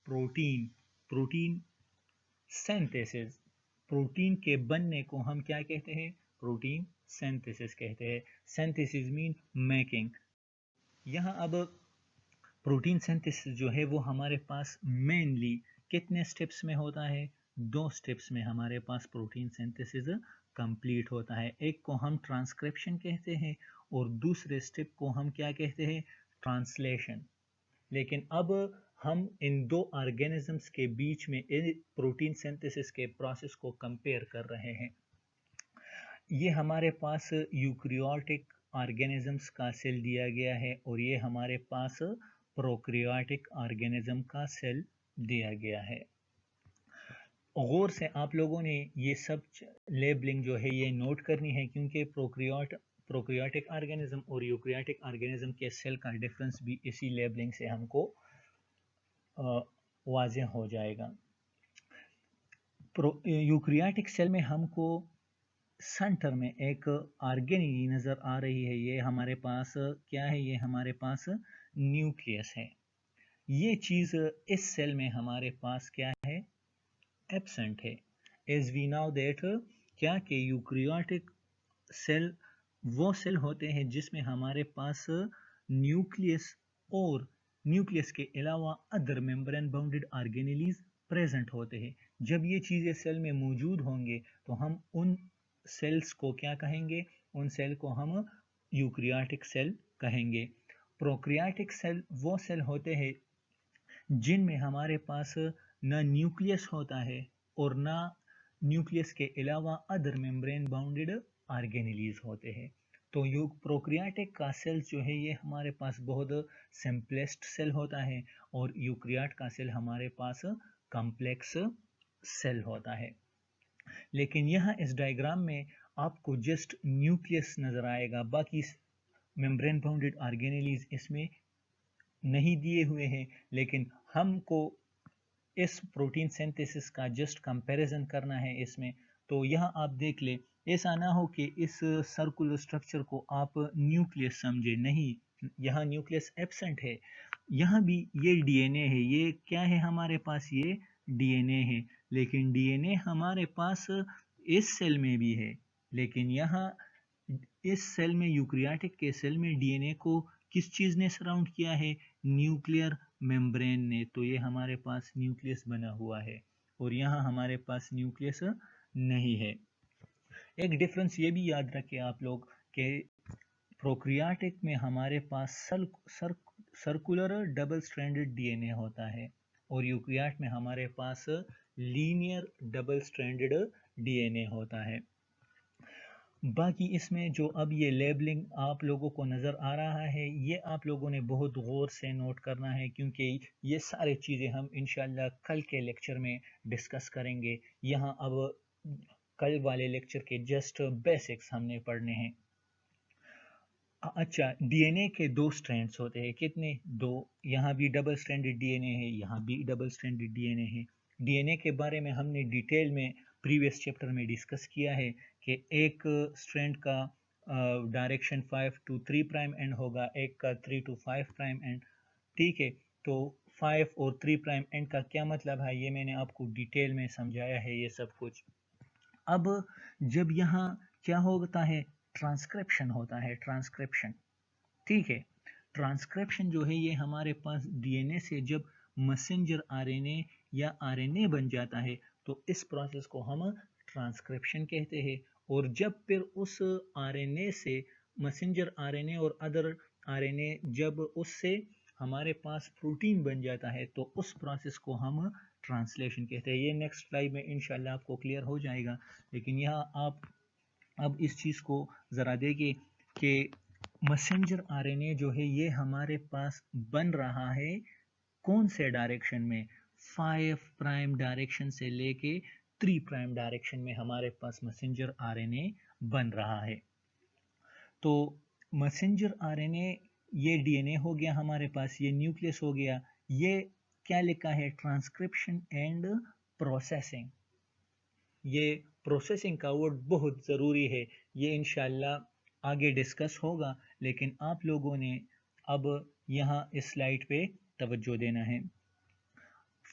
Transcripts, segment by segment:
Protein, protein synthesis, protein के बनने को हम क्या कहते हैं? प्रोटीन सिंथेसिस कहते हैं। Synthesis mean making. यहाँ अब प्रोटीन सिंथेसिस जो है वो हमारे पास मेनली कितने स्टेप्स में होता है? 2 स्टेप्स में हमारे पास प्रोटीन सिंथेसिस कंप्लीट होता है। एक को हम ट्रांसक्रिप्शन कहते हैं और दूसरे स्टेप को हम क्या कहते हैं? ट्रांसलेशन। लेकिन अब हम इन दो ऑर्गेनिजम्स के बीच में प्रोटीन सिंथेसिस के प्रोसेस को कंपेयर कर रहे हैं। ये हमारे पास यूकैरियोटिक ऑर्गेनिजम्स का सेल दिया गया है और ये हमारे पास प्रोकैरियोटिक ऑर्गेनिज्म का सेल दिया गया है। गौर से आप लोगों ने ये सब लेबलिंग जो है ये नोट करनी है, क्योंकि प्रोकैरियोटिक ऑर्गेनिज्म और यूकैरियोटिक ऑर्गेनिज्म के सेल का डिफरेंस भी इसी लेबलिंग से हमको वाज़ेह हो जाएगा। यूकैरियोटिक सेल में हमको सेंटर में एक ऑर्गेनेली नज़र आ रही है। ये हमारे पास क्या है? ये हमारे पास न्यूक्लियस है। ये चीज़ इस सेल में हमारे पास क्या है? एब्सेंट है। एज वी नाउ दैट क्या कि यूकैरियोटिक सेल वो सेल होते हैं जिसमें हमारे पास न्यूक्लियस और न्यूक्लियस के अलावा other membrane bounded organelles present होते हैं। जब ये चीज़ें सेल में मौजूद होंगे तो हम उन सेल्स को क्या कहेंगे? उन सेल को हम यूकैरियोटिक सेल कहेंगे। प्रोकैरियोटिक सेल वो सेल होते हैं जिनमें हमारे पास ना न्यूक्लियस होता है और ना न्यूक्लियस के अलावा अदर मेम्ब्रेन बाउंडेड ऑर्गेनेलीज होते हैं। तो प्रोकैरियोटिक का सेल जो है ये हमारे पास बहुत सिंपलेस्ट सेल होता है और यूकैरियोट का सेल हमारे पास कॉम्प्लेक्स सेल होता है। लेकिन यहाँ इस डायग्राम में आपको जस्ट न्यूक्लियस नज़र आएगा, बाकी मेम्ब्रेन बाउंडेड ऑर्गेनेलीज इसमें नहीं दिए हुए हैं। लेकिन हमको इस प्रोटीन सिंथेसिस का जस्ट कंपैरिजन करना है इसमें। तो यहाँ आप देख ले, ऐसा ना हो कि इस सर्कुलर स्ट्रक्चर को आप न्यूक्लियस समझे, नहीं, यहाँ न्यूक्लियस एब्सेंट है। यहाँ भी ये डीएनए है। ये क्या है हमारे पास? ये डीएनए है। लेकिन डीएनए हमारे पास इस सेल में भी है, लेकिन यहाँ इस सेल में, यूकैरियोटिक के सेल में डीएनए को किस चीज़ ने सराउंड किया है? न्यूक्लियर मेम्ब्रेन ने। तो ये हमारे पास न्यूक्लियस बना हुआ है और यहाँ हमारे पास न्यूक्लियस नहीं है। एक डिफरेंस ये भी याद रखें आप लोग कि प्रोकैरियोटिक में हमारे पास सर्कुलर डबल स्ट्रैंडेड डीएनए होता है और यूकैरियोट में हमारे पास लीनियर डबल स्ट्रैंडेड डीएनए होता है। बाकी इसमें जो अब ये लेबलिंग आप लोगों को नज़र आ रहा है, ये आप लोगों ने बहुत गौर से नोट करना है, क्योंकि ये सारी चीज़ें हम इंशाल्लाह कल के लेक्चर में डिस्कस करेंगे। यहाँ अब कल वाले लेक्चर के जस्ट बेसिक्स हमने पढ़ने हैं। अच्छा, डीएनए के 2 स्ट्रैंड्स होते हैं। कितने? 2। यहाँ भी डबल स्ट्रैंडेड डीएनए है, यहाँ भी डबल स्ट्रैंडेड डीएनए है। डीएनए के बारे में हमने डिटेल में प्रीवियस चैप्टर में डिस्कस किया है कि एक स्ट्रैंड का डायरेक्शन 5 to 3 प्राइम एंड होगा, एक का 3 to 5 प्राइम एंड। ठीक है, तो 5 और 3 प्राइम एंड का क्या मतलब है, ये मैंने आपको डिटेल में समझाया है ये सब कुछ। अब जब यहाँ क्या होता है? ट्रांसक्रिप्शन होता है, ट्रांसक्रिप्शन। ठीक है, ट्रांसक्रिप्शन जो है ये हमारे पास डीएनए से जब मैसेंजर आरएनए या आरएनए बन जाता है तो इस प्रोसेस को हम ट्रांसक्रिप्शन कहते हैं। और जब फिर उस आरएनए से मैसेंजर आरएनए और अदर आरएनए जब उससे हमारे पास प्रोटीन बन जाता है तो उस प्रोसेस को हम ट्रांसलेशन कहते हैं। ये नेक्स्ट स्लाइड में इंशाल्लाह आपको क्लियर हो जाएगा। लेकिन यहाँ आप अब इस चीज़ को ज़रा देखिए कि मैसेंजर आरएनए जो है ये हमारे पास बन रहा है कौन से डायरेक्शन में? 5 प्राइम डायरेक्शन से लेके 3 प्राइम डायरेक्शन में हमारे पास मैसेंजर आरएनए बन रहा है। तो मैसेंजर आरएनए ये डीएनए हो गया हमारे पास, ये न्यूक्लियस हो गया। ये क्या लिखा है? Transcription and processing. ये प्रोसेसिंग का वर्ड बहुत ज़रूरी है, ये इंशाल्लाह आगे डिस्कस होगा, लेकिन आप लोगों ने अब यहाँ इस स्लाइड पे तवज्जो देना है।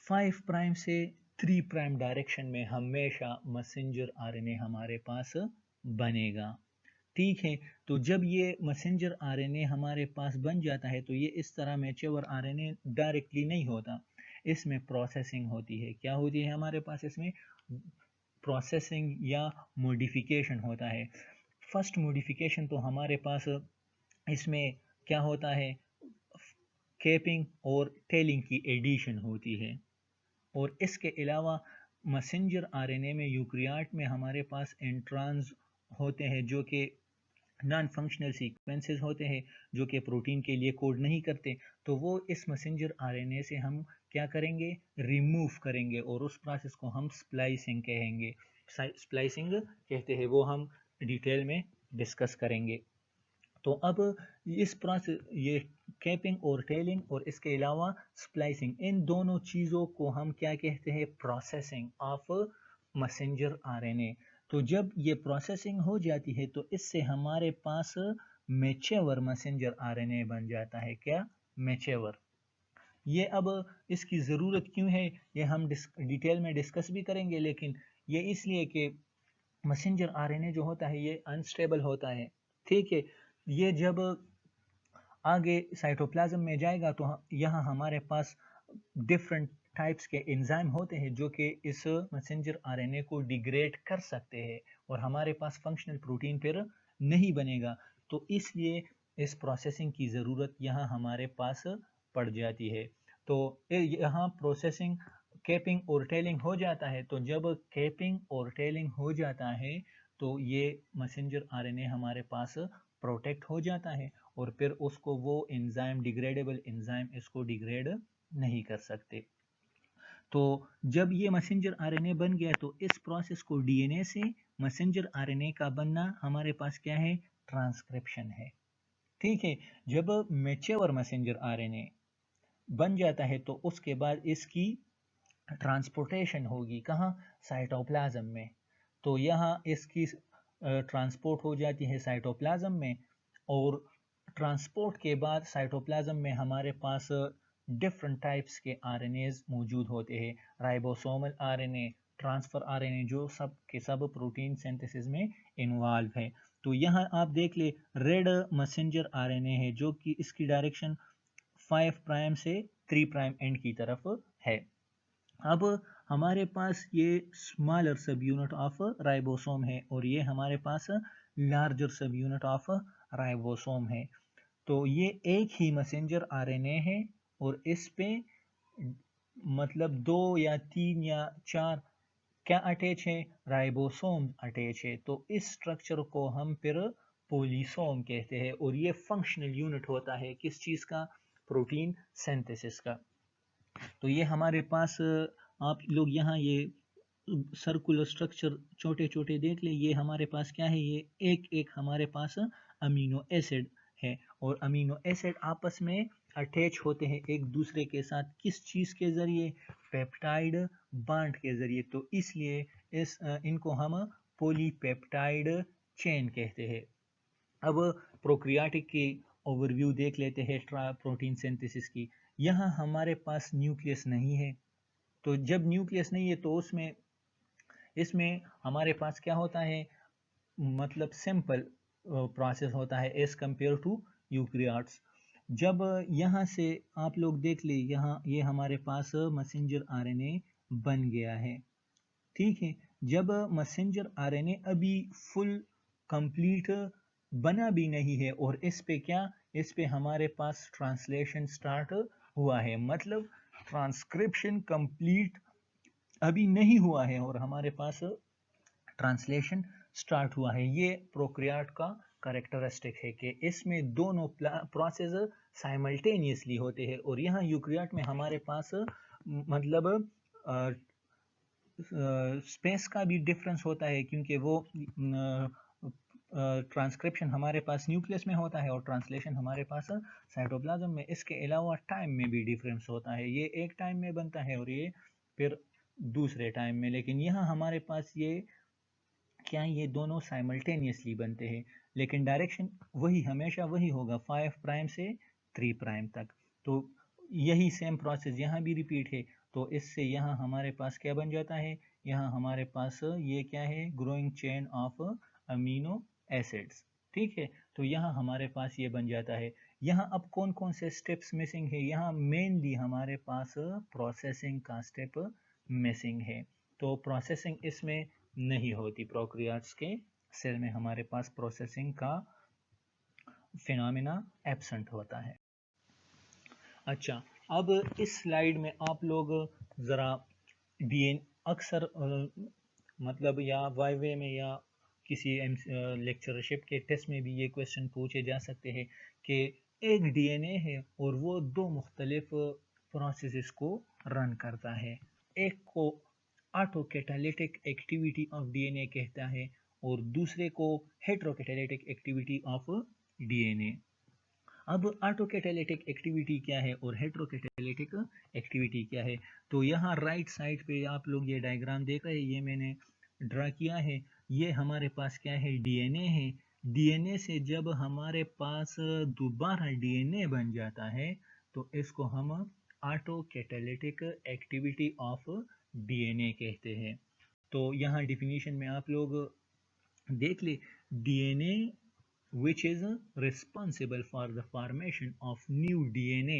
5 प्राइम से 3 प्राइम डायरेक्शन में हमेशा मैसेंजर आरएनए हमारे पास बनेगा। ठीक है, तो जब ये मैसेंजर आरएनए हमारे पास बन जाता है तो ये इस तरह मैच्योर आरएनए डायरेक्टली नहीं होता, इसमें प्रोसेसिंग होती है। क्या होती है हमारे पास इसमें? प्रोसेसिंग या मॉडिफिकेशन होता है। फर्स्ट मॉडिफिकेशन तो हमारे पास इसमें क्या होता है? कैपिंग और टेलिंग की एडिशन होती है। और इसके अलावा मैसेंजर आरएनए में यूकैरियोट में हमारे पास इंट्रॉन्स होते हैं जो कि नॉन फंक्शनल सीक्वेंसेस होते हैं, जो कि प्रोटीन के लिए कोड नहीं करते। तो वो इस मैसेंजर आरएनए से हम क्या करेंगे? रिमूव करेंगे, और उस प्रोसेस को हम स्प्लाइसिंग कहेंगे। स्प्लाइसिंग कहते हैं, वो हम डिटेल में डिस्कस करेंगे। तो अब इस प्रोसेस, ये कैपिंग और टेलिंग और इसके अलावा स्प्लाइसिंग, इन दोनों चीज़ों को हम क्या कहते हैं? Processing of messenger RNA. तो जब ये प्रोसेसिंग हो जाती है तो इससे हमारे पास मैच्योर मैसेंजर आरएनए बन जाता है। क्या? मैच्योर। ये अब इसकी ज़रूरत क्यों है ये हम डिटेल में डिस्कस भी करेंगे, लेकिन ये इसलिए कि मैसेंजर आरएनए जो होता है ये अनस्टेबल होता है। ठीक है, ये जब आगे साइटोप्लाज्म में जाएगा तो यहाँ हमारे पास डिफरेंट टाइप्स के एंजाइम होते हैं जो कि इस मैसेंजर आरएनए को डिग्रेड कर सकते हैं, और हमारे पास फंक्शनल प्रोटीन फिर नहीं बनेगा। तो इसलिए इस प्रोसेसिंग की ज़रूरत यहाँ हमारे पास पड़ जाती है। तो यहाँ प्रोसेसिंग, कैपिंग और टेलिंग हो जाता है। तो जब कैपिंग और टेलिंग हो जाता है तो ये मैसेंजर आरएनए हमारे पास प्रोटेक्ट हो जाता है, और फिर उसको वो एंजाइम, डिग्रेडेबल एंजाइम इसको डिग्रेड नहीं कर सकते। तो जब ये मैसेंजर आरएनए बन गया तो इस प्रोसेस को डीएनए से मैसेंजर आरएनए का बनना हमारे पास क्या है? ट्रांसक्रिप्शन है। ठीक है, जब मैच्योर मैसेंजर आरएनए बन जाता है तो उसके बाद इसकी ट्रांसपोर्टेशन होगी कहाँ? साइटोप्लाज्म में। तो यहाँ इसकी ट्रांसपोर्ट हो जाती है साइटोप्लाज्म में, और ट्रांसपोर्ट के बाद साइटोप्लाज्म में हमारे पास डिफरेंट टाइप्स के आरएनएज मौजूद होते हैं। राइबोसोमल आरएनए, ट्रांसफर आरएनए, जो सब के सब प्रोटीन सिंथेसिस में इन्वॉल्व है। तो यहाँ आप देख ले, रेड मैसेंजर आरएनए है जो कि इसकी डायरेक्शन 5 प्राइम से 3 प्राइम एंड की तरफ है। अब हमारे पास ये स्मॉलर सब यूनिट ऑफ राइबोसोम है, और ये हमारे पास larger subunit of ribosome है। तो ये एक ही मैसेंजर आरएनए है, और इस पे मतलब 2 या 3 या 4 क्या अटैच है? राइबोसोम अटैच है। तो इस स्ट्रक्चर को हम फिर पोलिसोम कहते हैं, और ये फंक्शनल यूनिट होता है किस चीज़ का? प्रोटीन सिंथेसिस का। तो ये हमारे पास आप लोग यहाँ ये सर्कुलर स्ट्रक्चर छोटे छोटे देख ले, ये हमारे पास क्या है? ये एक एक हमारे पास अमीनो एसिड है, और अमीनो एसिड आपस में अटैच होते हैं एक दूसरे के साथ, किस चीज़ के ज़रिए? पेप्टाइड बांड के ज़रिए। तो इसलिए इनको हम पॉलीपेप्टाइड चेन कहते हैं। अब प्रोक्रियाटिक की ओवरव्यू देख लेते हैं प्रोटीन सिंथेसिस की। यहाँ हमारे पास न्यूक्लियस नहीं है। तो जब न्यूक्लियस नहीं है तो इसमें हमारे पास क्या होता है? मतलब सिंपल प्रोसेस होता है एज कंपेयर टू यूकैरियोट्स। जब यहाँ से आप लोग देख ले, यहाँ ये हमारे पास मैसेंजर आरएनए बन गया है। ठीक है, जब मैसेंजर आरएनए अभी फुल कंप्लीट बना भी नहीं है, और इस पे क्या? इस पे हमारे पास ट्रांसलेशन स्टार्ट हुआ है, मतलब ट्रांसक्रिप्शन कंप्लीट अभी नहीं हुआ है और हमारे पास ट्रांसलेशन स्टार्ट हुआ है। ये प्रोक्रियाट का करेक्टरिस्टिक है कि इसमें दोनों प्रोसेस साइमल्टेनियसली होते हैं, और यहाँ यूकैरियोट में हमारे पास मतलब स्पेस का भी डिफरेंस होता है, क्योंकि वो ट्रांसक्रिप्शन हमारे पास न्यूक्लियस में होता है और ट्रांसलेशन हमारे पास साइटोप्लाज्म में। इसके अलावा टाइम में भी डिफरेंस होता है, ये एक टाइम में बनता है और ये फिर दूसरे टाइम में। लेकिन यहाँ हमारे पास ये क्या, ये दोनों साइमल्टेनियसली बनते हैं, लेकिन डायरेक्शन वही, हमेशा वही होगा 5 प्राइम से 3 प्राइम तक। तो यही सेम प्रोसेस यहाँ भी रिपीट है। तो इससे यहाँ हमारे पास क्या बन जाता है, यहाँ हमारे पास ये क्या है, growing chain of amino acids. ठीक है, तो यहाँ हमारे पास ये बन जाता है। यहाँ अब कौन कौन से स्टेप्स मिसिंग है, यहाँ मेनली हमारे पास प्रोसेसिंग का स्टेप मिसिंग है। तो प्रोसेसिंग इसमें नहीं होती, प्रोकैरियोट्स के सेल में हमारे पास प्रोसेसिंग का फिनोमिना एब्सेंट होता है। अच्छा, अब इस स्लाइड में आप लोग ज़रा डीएन अक्सर मतलब या वाईवे में या किसी लेक्चरशिप के टेस्ट में भी ये क्वेश्चन पूछे जा सकते हैं कि एक डीएनए है और वो दो मुख्तलिफ प्रोसेसेस को रन करता है। एक को ऑटोकैटालिटिक एक्टिविटी ऑफ डीएनए कहता है और दूसरे को हेटेरोकैटालिटिक एक्टिविटी ऑफ डीएनए। अब ऑटोकैटालिटिक एक्टिविटी क्या है और हेटेरोकैटालिटिक एक्टिविटी क्या है, तो यहाँ राइट साइड पे आप लोग ये डायग्राम देख रहे हैं, ये मैंने ड्रा किया है। ये हमारे पास क्या है, डीएनए है। डीएनए से जब हमारे पास दोबारा डीएनए बन जाता है तो इसको हम ऑटोकैटालिटिक एक्टिविटी ऑफ डीएनए कहते हैं। तो यहाँ डिफिनीशन में आप लोग देख ले, DNA which is responsible for the formation of new DNA,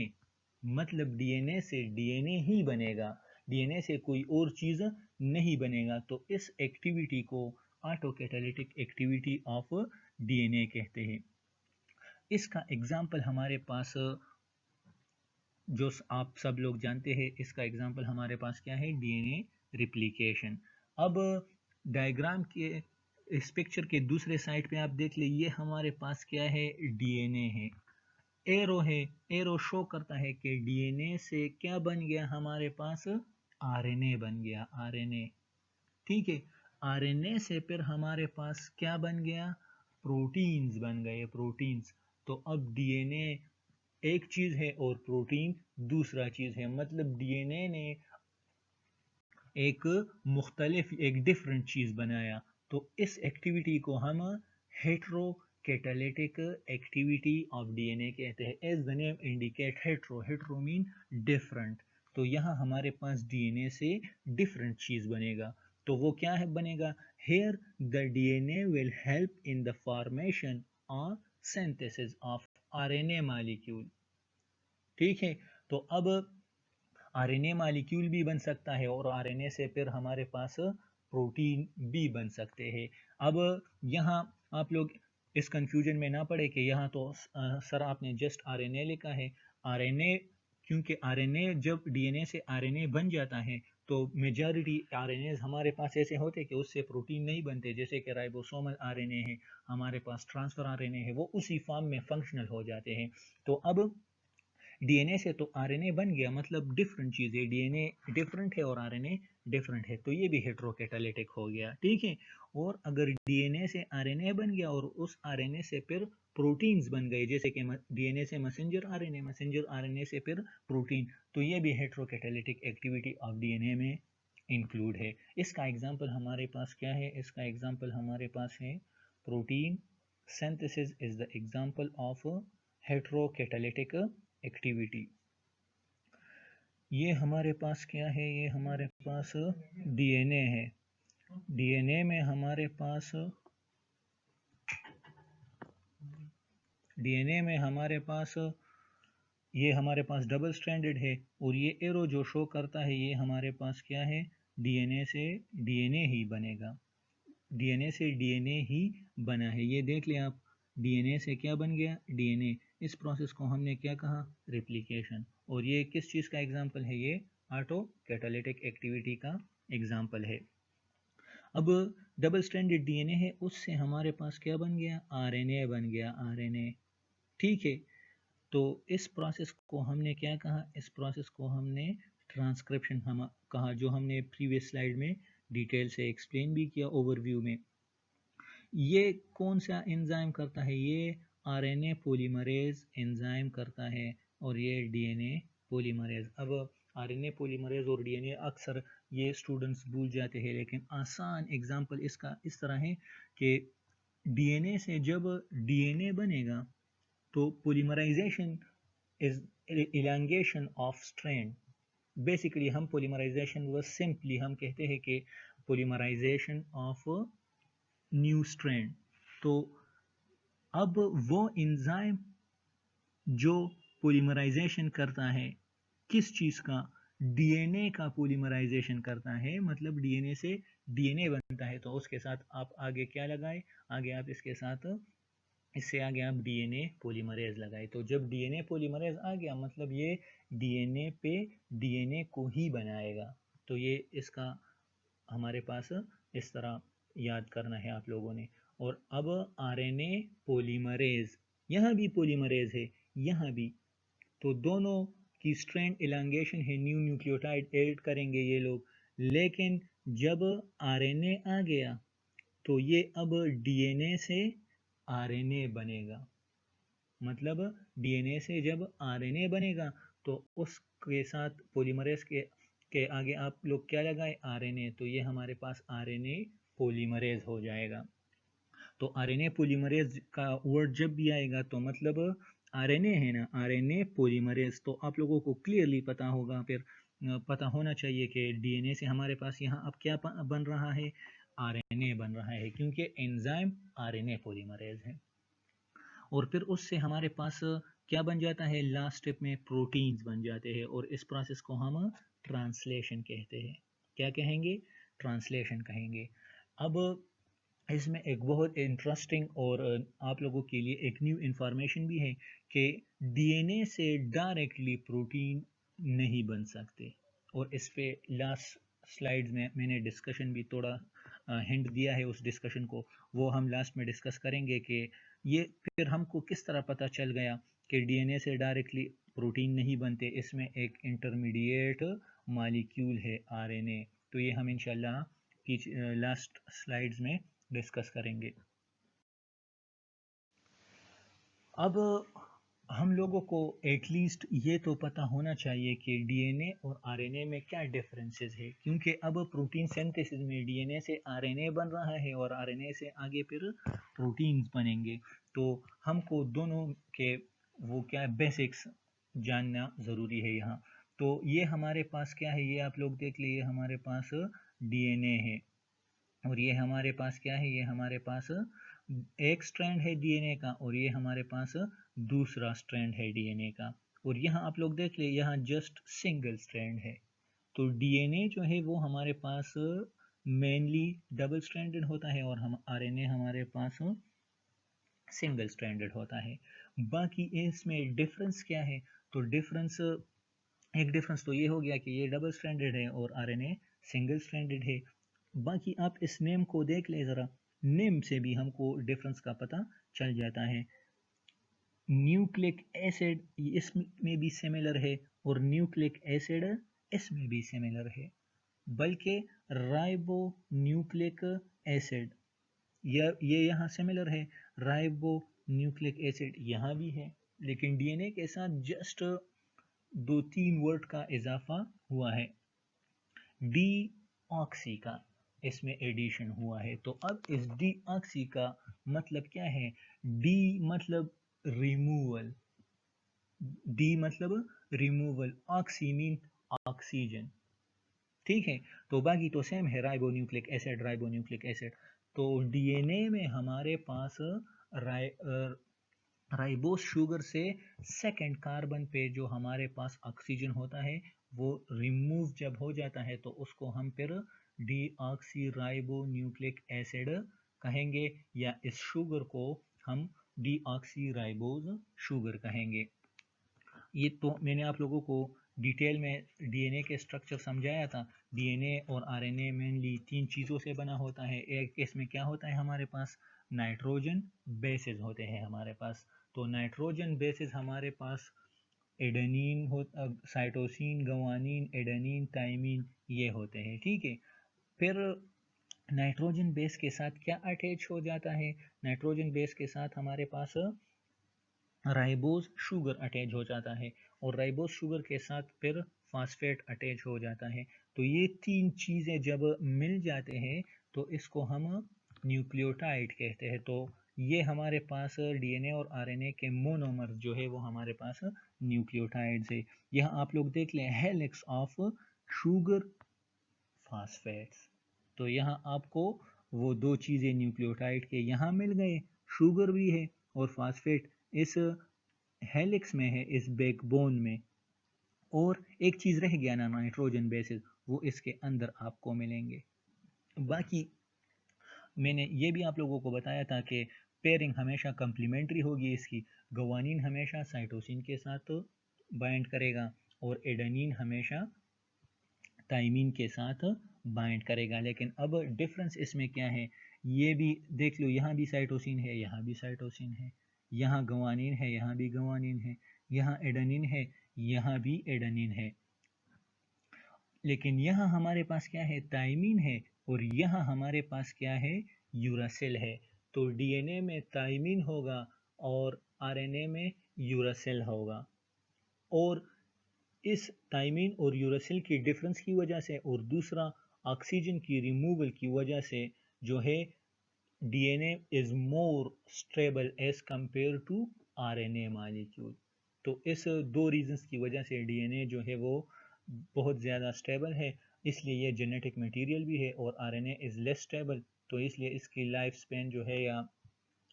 मतलब डीएनए से डीएनए ही बनेगा, डीएनए से कोई और चीज़ नहीं बनेगा। तो इस एक्टिविटी को ऑटोकैटालिटिक एक्टिविटी ऑफ डीएनए कहते हैं। इसका एग्जाम्पल हमारे पास जो आप सब लोग जानते हैं, इसका एग्जाम्पल हमारे पास क्या है, डीएनए रिप्लिकेशन। अब डायग्राम के इस पिक्चर के दूसरे साइड पे आप देख ले, ये हमारे पास क्या है, डीएनए है, एरो है। एरो शो करता है कि डीएनए से क्या बन गया, हमारे पास आरएनए बन गया, आरएनए। ठीक है, आरएनए से फिर हमारे पास क्या बन गया, प्रोटीन्स बन गए, प्रोटीन्स। तो अब डीएनए एक चीज है और प्रोटीन दूसरा चीज है, मतलब डीएनए ने एक मुख्तलिफ, एक डिफरेंट चीज बनाया। तो इस एक्टिविटी को हम हेटेरोकैटालिटिक एक्टिविटी ऑफ डीएनए कहते हैं। As the name indicate, hetero, hetero mean different. तो यहाँ हमारे पास डीएनए से डिफरेंट चीज बनेगा। तो वो क्या है बनेगा, here the DNA will help in the formation और सिंथेसिस ऑफ आरएनए मॉलिक्यूल। ठीक है, तो अब आरएनए मॉलिक्यूल भी बन सकता है और आरएनए से फिर हमारे पास प्रोटीन भी बन सकते हैं। अब यहाँ आप लोग इस कंफ्यूजन में ना पड़े कि यहाँ तो सर आपने जस्ट आरएनए लिखा है। आरएनए, क्योंकि आरएनए जब डीएनए से आरएनए बन जाता है तो मेजॉरिटी आरएनए हमारे पास ऐसे होते हैं कि उससे प्रोटीन नहीं बनते, जैसे कि राइबोसोमल आरएनए है, हमारे पास ट्रांसफर आरएनए है, वो उसी फॉर्म में फंक्शनल हो जाते हैं। तो अब डीएनए से तो आरएनए बन गया, मतलब डिफरेंट चीज़ है, डीएनए डिफरेंट है और आरएनए डिफरेंट है, तो ये भी हेटेरोकैटालिटिक हो गया। ठीक है, और अगर डीएनए से आरएनए बन गया और उस आरएनए से फिर प्रोटीन्स बन गए, जैसे कि डीएनए से मैसेंजर आरएनए, मैसेंजर आरएनए से फिर प्रोटीन, तो ये भी हेटेरोकैटालिटिक एक्टिविटी ऑफ डीएनए में इंक्लूड है। इसका एग्जाम्पल हमारे पास क्या है, इसका एग्जाम्पल हमारे पास है protein synthesis is the example of heterocatalytic activity. ये हमारे पास क्या है, ये हमारे पास डीएनए है। डीएनए में हमारे पास ये हमारे पास डबल स्ट्रैंडेड है और ये एरो जो शो करता है ये हमारे पास क्या है, डीएनए से डीएनए ही बनेगा, डीएनए से डीएनए ही बना है। ये देख लें आप, डीएनए से क्या बन गया, डीएनए। इस प्रोसेस को हमने क्या कहा, रेप्लिकेशन। और ये किस चीज़ का एग्जाम्पल है, ये ऑटोकैटालिटिक एक्टिविटी का एग्जाम्पल है। अब डबल स्ट्रैंडेड डीएनए है, उससे हमारे पास क्या बन गया, आरएनए बन गया, आरएनए। ठीक है, तो इस प्रोसेस को हमने क्या कहा, इस प्रोसेस को हमने ट्रांसक्रिप्शन हम कहा, जो हमने प्रीवियस स्लाइड में डिटेल से एक्सप्लेन भी किया ओवरव्यू में। ये कौन सा एंजाइम करता है, ये आरएनए पॉलीमरेज एंजाइम करता है और ये डीएनए पॉलीमरेज। अब आरएनए पॉलीमरेज और डीएनए अक्सर ये स्टूडेंट्स भूल जाते हैं, लेकिन आसान एग्जांपल इसका इस तरह है कि डीएनए से जब डीएनए बनेगा तो polymerization is elongation of strand, basically हम पोलीमराइजेशन व सिंपली हम कहते हैं कि पोलीमराइजेशन ऑफ न्यू स्ट्रैंड। तो अब वो एंजाइम जो पोलीमराइजेशन करता है किस चीज़ का, डीएनए का पोलीमराइजेशन करता है, मतलब डीएनए से डीएनए बनता है। तो उसके साथ आप आगे क्या लगाए, आगे आप इसके साथ इससे आगे आप डीएनए पॉलीमरेज लगाए। तो जब डीएनए पॉलीमरेज आ गया मतलब ये डीएनए पे डीएनए को ही बनाएगा। तो ये इसका हमारे पास इस तरह याद करना है आप लोगों ने। और अब आरएनए पॉलीमरेज, यहाँ भी पॉलीमरेज है, यहाँ भी, तो दोनों की स्ट्रैंड इलांगेशन है, न्यू न्यूक्लियोटाइड ऐड करेंगे ये लोग। लेकिन जब आरएनए आ गया तो ये अब डीएनए से आरएनए बनेगा। मतलब डीएनए से जब आरएनए बनेगा तो उसके साथ पॉलीमरेज के आगे आप लोग क्या लगाए, आरएनए। तो ये हमारे पास आरएनए पॉलीमरेज हो जाएगा। तो आरएनए पॉलीमरेज का वर्ड जब भी आएगा तो मतलब आरएनए है ना, आरएनए पॉलीमरेज। तो आप लोगों को क्लियरली पता होगा, फिर पता होना चाहिए कि डीएनए से हमारे पास यहाँ अब क्या बन रहा है, आरएनए बन रहा है, क्योंकि एंजाइम आरएनए पॉलीमरेज है। और फिर उससे हमारे पास क्या बन जाता है, लास्ट स्टेप में प्रोटीन्स बन जाते हैं। और इस प्रोसेस को हम ट्रांसलेशन कहते हैं। क्या कहेंगे, ट्रांसलेशन कहेंगे। अब इसमें एक बहुत इंटरेस्टिंग और आप लोगों के लिए एक न्यू इन्फॉर्मेशन भी है कि डीएनए से डायरेक्टली प्रोटीन नहीं बन सकते। और इस पे लास्ट स्लाइड्स में मैंने डिस्कशन भी थोड़ा हिंट दिया है, उस डिस्कशन को वो हम लास्ट में डिस्कस करेंगे कि ये फिर हमको किस तरह पता चल गया कि डीएनए से डायरेक्टली प्रोटीन नहीं बनते। इसमें एक इंटरमीडिएट मॉलिक्यूल है आरएनए। तो ये हम इंशाल्लाह लास्ट स्लाइड्स में डिस्कस करेंगे। अब हम लोगों को एटलीस्ट ये तो पता होना चाहिए कि डीएनए और आरएनए में क्या डिफरेंसेस है, क्योंकि अब प्रोटीन सिंथेसिस में डीएनए से आरएनए बन रहा है और आरएनए से आगे फिर प्रोटीन्स बनेंगे। तो हमको दोनों के वो क्या बेसिक्स जानना ज़रूरी है यहाँ। तो ये हमारे पास क्या है, ये आप लोग देख लीजिए, हमारे पास डीएनए है और ये हमारे पास क्या है, ये हमारे पास एक स्ट्रैंड है डीएनए का और ये हमारे पास दूसरा स्ट्रैंड है डीएनए का। और यहाँ आप लोग देख ले, यहाँ जस्ट सिंगल स्ट्रैंड है। तो डीएनए जो है वो हमारे पास मेनली डबल स्ट्रैंडेड होता है और हम आरएनए हमारे पास सिंगल स्ट्रैंडेड होता है। बाकी इसमें डिफरेंस क्या है, तो डिफरेंस, एक डिफरेंस तो ये हो गया कि ये डबल स्ट्रैंडेड है और आरएनए सिंगल स्ट्रैंडेड है। बाकी आप इस नेम को देख ले ज़रा, नेम से भी हमको डिफरेंस का पता चल जाता है। न्यूक्लिक एसिड इसमें भी सिमिलर है और न्यूक्लिक एसिड इसमें भी सिमिलर है। बल्कि राइबो न्यूक्लिक एसिड ये यहाँ सिमिलर है, राइबो न्यूक्लिक एसिड यहाँ भी है, लेकिन डीएनए के साथ जस्ट 2-3 वर्ड का इजाफा हुआ है, डी ऑक्सी का इसमें एडिशन हुआ है। तो अब इस डी ऑक्सी का मतलब क्या है, डी मतलब रिमूवल, डी मतलब रिमूवल, ऑक्सी मीन ऑक्सीजन, ठीक है। तो बाकी तो सेम है, ribo nucleic acid, ribo nucleic acid. तो डीएनए में हमारे पास राइबोस शुगर से सेकंड कार्बन पे जो हमारे पास ऑक्सीजन होता है वो रिमूव जब हो जाता है तो उसको हम फिर डीऑक्सी राइबो न्यूक्लिक एसिड कहेंगे, या इस शुगर को हम डीऑक्सी राइबोज शुगर कहेंगे। ये तो मैंने आप लोगों को डिटेल में डीएनए के स्ट्रक्चर समझाया था। डीएनए और आरएनए मेनली 3 चीज़ों से बना होता है। एक इसमें क्या होता है, हमारे पास नाइट्रोजन बेसेस होते हैं हमारे पास। तो नाइट्रोजन बेसेस हमारे पास एडेनिन हो, साइटोसिन, गवानीन, एडेनिन, थाइमिन ये होते हैं, ठीक है। फिर नाइट्रोजन बेस के साथ क्या अटैच हो जाता है, नाइट्रोजन बेस के साथ हमारे पास राइबोज शुगर अटैच हो जाता है और राइबोज शुगर के साथ फिर फास्फेट अटैच हो जाता है। तो ये 3 चीज़ें जब मिल जाते हैं तो इसको हम न्यूक्लियोटाइड कहते हैं। तो ये हमारे पास डीएनए और आरएनए के मोनोमर जो है वो हमारे पास न्यूक्लियोटाइड्स है। यहाँ आप लोग देख लें हेलिक्स ऑफ शुगर फास्फेट्स। तो यहाँ आपको वो दो चीज़ें न्यूक्लियोटाइड के यहाँ मिल गए, शुगर भी है और फास्फेट इस हेलिक्स में है, इस बैकबोन में। और एक चीज़ रह गया ना, नाइट्रोजन बेसिस, वो इसके अंदर आपको मिलेंगे। बाकी मैंने ये भी आप लोगों को बताया था कि पेयरिंग हमेशा कंप्लीमेंट्री होगी इसकी। गवानीन हमेशा साइटोसिन के साथ बाइंड करेगा और एडेनिन हमेशा थाइमिन के साथ बाइंड करेगा। लेकिन अब डिफरेंस इसमें क्या है, ये भी देख लो, यहाँ भी साइटोसिन है, यहाँ भी साइटोसिन है, यहाँ गवानीन है, यहाँ भी गवानीन है, यहाँ एडेनिन है, यहाँ भी एडेनिन है। लेकिन यहाँ हमारे पास क्या है, थाइमिन है, और यहाँ हमारे पास क्या है, यूरासिल है। तो डीएनए में थाइमिन होगा और आरएनए में यूरासिल होगा। और इस थाइमिन और यूरासिल की डिफरेंस की वजह से और दूसरा ऑक्सीजन की रिमूवल की वजह से जो है DNA is more stable as compare to RNA molecule. तो इस दो रीजंस की वजह से डीएनए जो है वो बहुत ज़्यादा स्टेबल है, इसलिए ये जेनेटिक मटेरियल भी है, और आरएनए इज़ लेस स्टेबल, तो इसलिए इसकी लाइफ स्पेन जो है या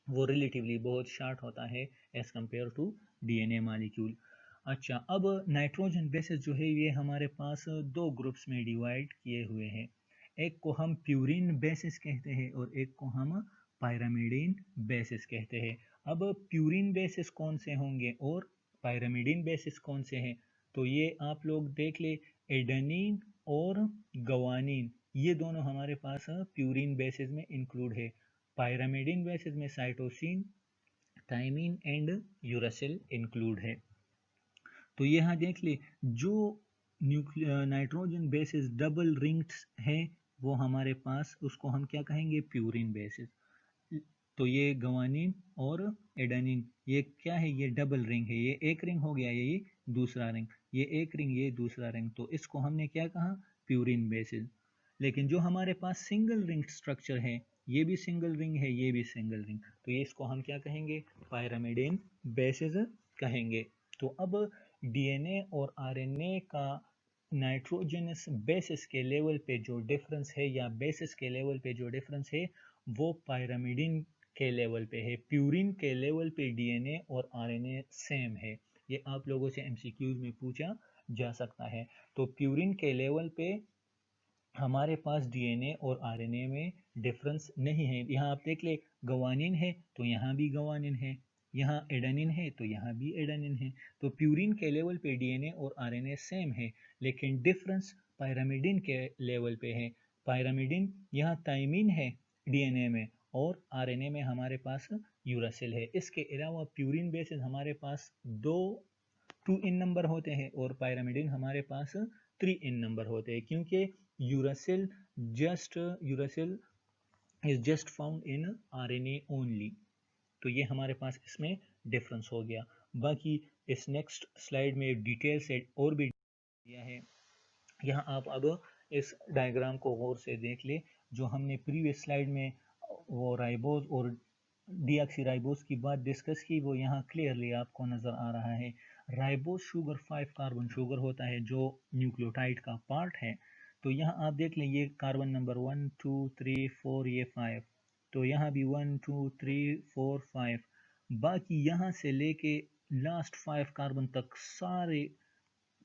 वो रिलेटिवली बहुत शार्ट होता है as compare to DNA molecule. अच्छा, अब नाइट्रोजन बेसिस जो है ये हमारे पास दो ग्रुप्स में डिवाइड किए हुए हैं। एक को हम प्यूरिन बेसिस कहते हैं और एक को हम पायरामिडीन बेसिस कहते हैं। अब प्यूरिन बेसिस कौन से होंगे और पायरामिडीन बेसिस कौन से हैं, तो ये आप लोग देख ले, एडेनिन और गवानीन ये दोनों हमारे पास प्यूरिन बेसिस में इंक्लूड है। पायरामिडीन बेसिस में cytosine, thymine and uracil include है। तो यहाँ देख ले, जो नाइट्रोजन बेसिस डबल रिंग्ड है वो हमारे पास, उसको हम क्या कहेंगे, प्यूरिन बेसिस। तो ये गवानीन और एडेनिन ये क्या है, ये डबल रिंग है, ये एक रिंग हो गया, ये दूसरा रिंग, ये एक रिंग, ये दूसरा रिंग, तो इसको हमने क्या कहा, प्यूरिन बेसिस। लेकिन जो हमारे पास सिंगल रिंग स्ट्रक्चर है, ये भी सिंगल रिंग है, ये भी सिंगल रिंग, तो ये इसको हम क्या कहेंगे, पायरामिडीन बेसिस कहेंगे। तो अब डीएनए और आरएनए का नाइट्रोजनस बेसिस के लेवल पे जो डिफरेंस है या बेसिस के लेवल पे जो डिफरेंस है वो पायरामिडीन के लेवल पे है। प्यूरिन के लेवल पे डीएनए और आरएनए सेम है, ये आप लोगों से एमसीक्यूज में पूछा जा सकता है। तो प्यूरिन के लेवल पे हमारे पास डीएनए और आरएनए में डिफरेंस नहीं है। यहाँ आप देख ले, गवानीन है तो यहाँ भी गवानीन है, यहाँ एडेनिन है तो यहाँ भी एडेनिन है। तो प्यूरिन के लेवल पे डीएनए और आरएनए सेम है, लेकिन डिफरेंस पायरामिडीन के लेवल पे है। पायरामिडीन यहाँ थाइमिन है डीएनए में और आरएनए में हमारे पास यूरासिल है। इसके अलावा प्यूरिन बेसिस हमारे पास 2 इन नंबर होते हैं और पायरामिडीन हमारे पास 3 इन नंबर होते हैं, क्योंकि uracil is just found in RNA only. तो ये हमारे पास इसमें डिफरेंस हो गया। बाकी इस नेक्स्ट स्लाइड में डिटेल से और भी दिया है। यहाँ आप अब इस डायग्राम को गौर से देख ले, जो हमने प्रीवियस स्लाइड में वो राइबोज और डीऑक्सीराइबोज की बात डिस्कस की, वो यहाँ क्लियरली आपको नज़र आ रहा है। राइबोज शुगर 5 कार्बन शुगर होता है जो न्यूक्लियोटाइड का पार्ट है। तो यहाँ आप देख लें, ये कार्बन नंबर 1 2 3 4, ये 5, तो यहाँ भी 1 2 3 4 5, बाकी यहाँ से लेके लास्ट 5 कार्बन तक सारे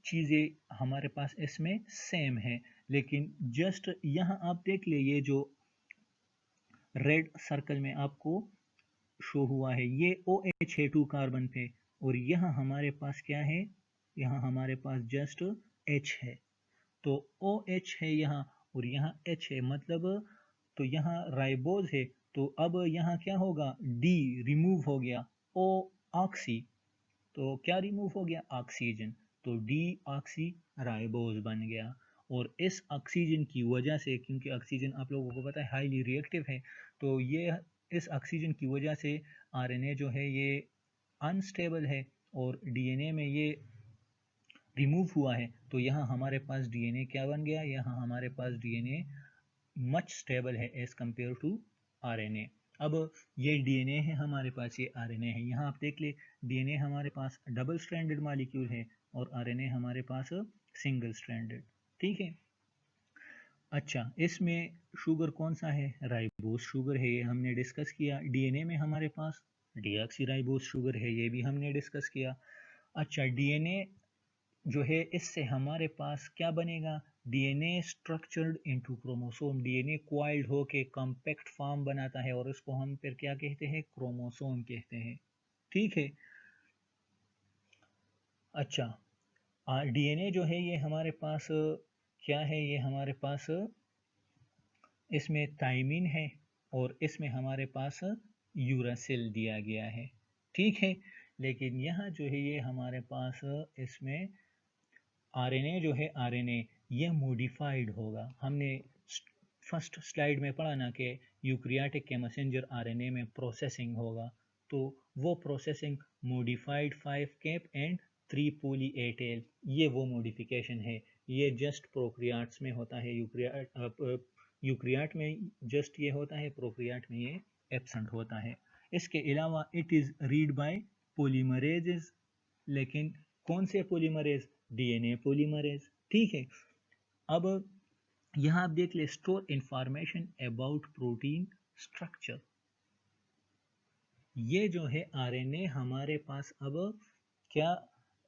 चीज़ें हमारे पास इसमें सेम है। लेकिन जस्ट यहाँ आप देख ले, ये जो रेड सर्कल में आपको शो हुआ है ये OH है 2 कार्बन पे, और यहाँ हमारे पास क्या है, यहाँ हमारे पास जस्ट H है। तो OH है यहाँ और यहाँ H है, मतलब तो यहाँ राइबोज है, तो अब यहाँ क्या होगा, D रिमूव हो गया, O ऑक्सी, तो क्या रिमूव हो गया, ऑक्सीजन, तो डी ऑक्सी राइबोज बन गया। और इस ऑक्सीजन की वजह से, क्योंकि ऑक्सीजन आप लोगों को पता है हाईली रिएक्टिव है, तो ये इस ऑक्सीजन की वजह से आरएनए जो है ये अनस्टेबल है और डीएनए में ये रिमूव हुआ है। तो यहाँ हमारे पास डीएनए क्या बन गया, यहाँ हमारे पास डीएनए मच स्टेबल है एज कंपेयर टू आरएनए। अब ये डीएनए है हमारे पास, ये आरएनए है। यहाँ आप देख ले, डीएनए हमारे पास डबल स्ट्रैंडेड मॉलिक्यूल है और आरएनए हमारे पास सिंगल स्ट्रैंडेड। ठीक है। अच्छा, इसमें शुगर कौन सा है? राइबोस शुगर है, ये हमने डिस्कस किया। डीएनए में हमारे पास डीऑक्सीराइबोस शुगर है, ये भी हमने डिस्कस किया। अच्छा, डीएनए जो है इससे हमारे पास क्या बनेगा? DNA structured into chromosome, DNA coiled होके कॉम्पैक्ट फॉर्म बनाता है और इसको हम फिर क्या कहते हैं? क्रोमोसोम कहते हैं। ठीक है। अच्छा, डीएनए जो है ये हमारे पास क्या है? ये हमारे पास इसमें थाइमिन है और इसमें हमारे पास यूरासिल दिया गया है। ठीक है। लेकिन यहाँ जो है ये हमारे पास इसमें आरएनए जो है, आरएनए ये मॉडिफाइड होगा। हमने फर्स्ट स्लाइड में पढ़ा ना कि यूकैरियोटिक के मैसेंजर आरएनए में प्रोसेसिंग होगा, तो वो processing modified 5 cap and 3 poly A tail, ये वो मॉडिफिकेशन है। ये जस्ट प्रोक्रियाट्स में होता है, यूकैरियोट में जस्ट ये होता है, प्रोक्रियाट में ये एब्सेंट होता है। इसके अलावा it is read by polymerases, लेकिन कौन से पॉलीमरेज? DNA polymerase. ठीक है। अब यहाँ आप देख ले, store information about protein structure. ये जो है आरएनए हमारे पास अब क्या,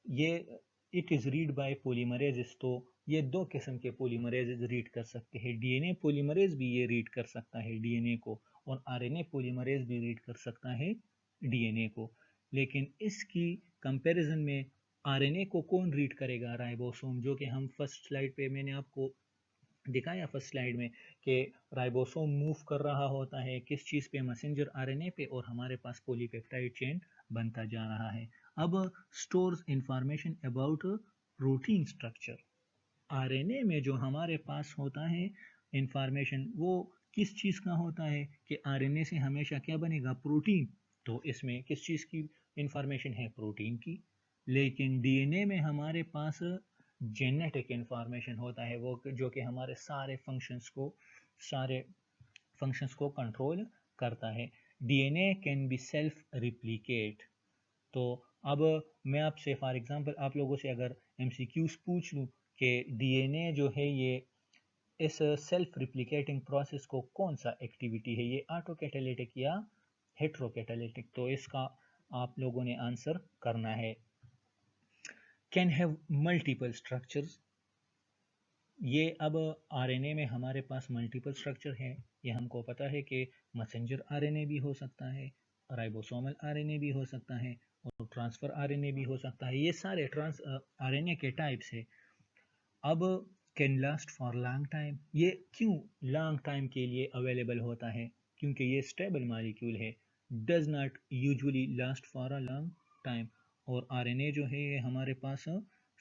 ये it is read by polymerase, तो ये दो किस्म के पॉलीमरेज रीड कर सकते हैं। डीएनए पॉलीमरेज भी ये रीड कर सकता है डीएनए को, और आरएनए पॉलीमरेज भी रीड कर सकता है डीएनए को। लेकिन इसकी कंपैरिजन में आरएनए को कौन रीड करेगा? राइबोसोम, जो कि हम फर्स्ट स्लाइड पे मैंने आपको दिखाया, फर्स्ट स्लाइड में, कि राइबोसोम मूव कर रहा होता है किस चीज़ पे? मैसेंजर आरएनए पे, और हमारे पास पॉलीपेप्टाइड चेन बनता जा रहा है। अब stores information about protein structure. RNA में जो हमारे पास होता है इंफॉर्मेशन, वो किस चीज़ का होता है? कि आरएनए से हमेशा क्या बनेगा? प्रोटीन। तो इसमें किस चीज़ की इंफॉर्मेशन है? प्रोटीन की। लेकिन डीएनए में हमारे पास जेनेटिक इंफॉर्मेशन होता है, वो जो कि हमारे सारे फंक्शंस को कंट्रोल करता है। DNA can be self replicate. तो अब मैं आपसे फॉर एग्जांपल आप लोगों से अगर एमसीक्यूज पूछ लूँ कि डीएनए जो है ये इस सेल्फ रिप्लिकेटिंग प्रोसेस को कौन सा एक्टिविटी है, ये ऑटोकैटालिटिक या हेट्रोकैटालिटिक, तो इसका आप लोगों ने आंसर करना है। Can have multiple structures. ये अब आरएनए में हमारे पास मल्टीपल स्ट्रक्चर है। ये हमको पता है कि मैसेंजर आरएनए भी हो सकता है, राइबोसोमल आरएनए भी हो सकता है, और ट्रांसफर आरएनए भी हो सकता है। ये सारे आरएनए के टाइप्स है। अब can last for long time. ये क्यों लॉन्ग टाइम के लिए अवेलेबल होता है? क्योंकि ये स्टेबल मॉलिक्यूल है। Does not usually last for a long time. और आरएनए जो है ये हमारे पास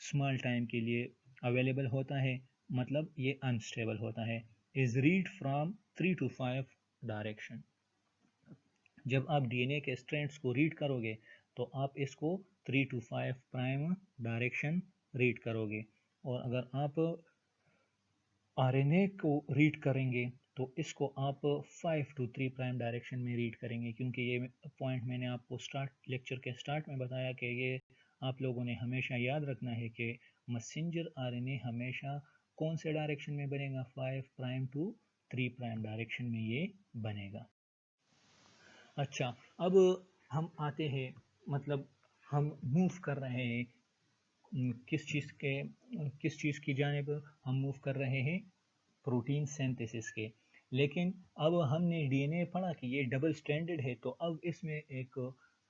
स्मॉल टाइम के लिए अवेलेबल होता है, मतलब ये अनस्टेबल होता है। Is read from 3 to 5 direction. जब आप डीएनए के स्ट्रैंड्स को रीड करोगे तो आप इसको 3 to 5 प्राइम डायरेक्शन रीड करोगे, और अगर आप आरएनए को रीड करेंगे तो इसको आप 5 to 3 प्राइम डायरेक्शन में रीड करेंगे। क्योंकि ये पॉइंट मैंने आपको लेक्चर के स्टार्ट में बताया कि ये आप लोगों ने हमेशा याद रखना है कि मैसेंजर आरएनए हमेशा कौन से डायरेक्शन में बनेगा? 5 प्राइम टू 3 प्राइम डायरेक्शन में ये बनेगा। अच्छा, अब हम आते हैं, मतलब हम मूव कर रहे हैं किस चीज़ की जानिब हम मूव कर रहे हैं? प्रोटीन सिंथेसिस के। लेकिन अब हमने डीएनए पढ़ा कि ये डबल स्ट्रैंडेड है, तो अब इसमें एक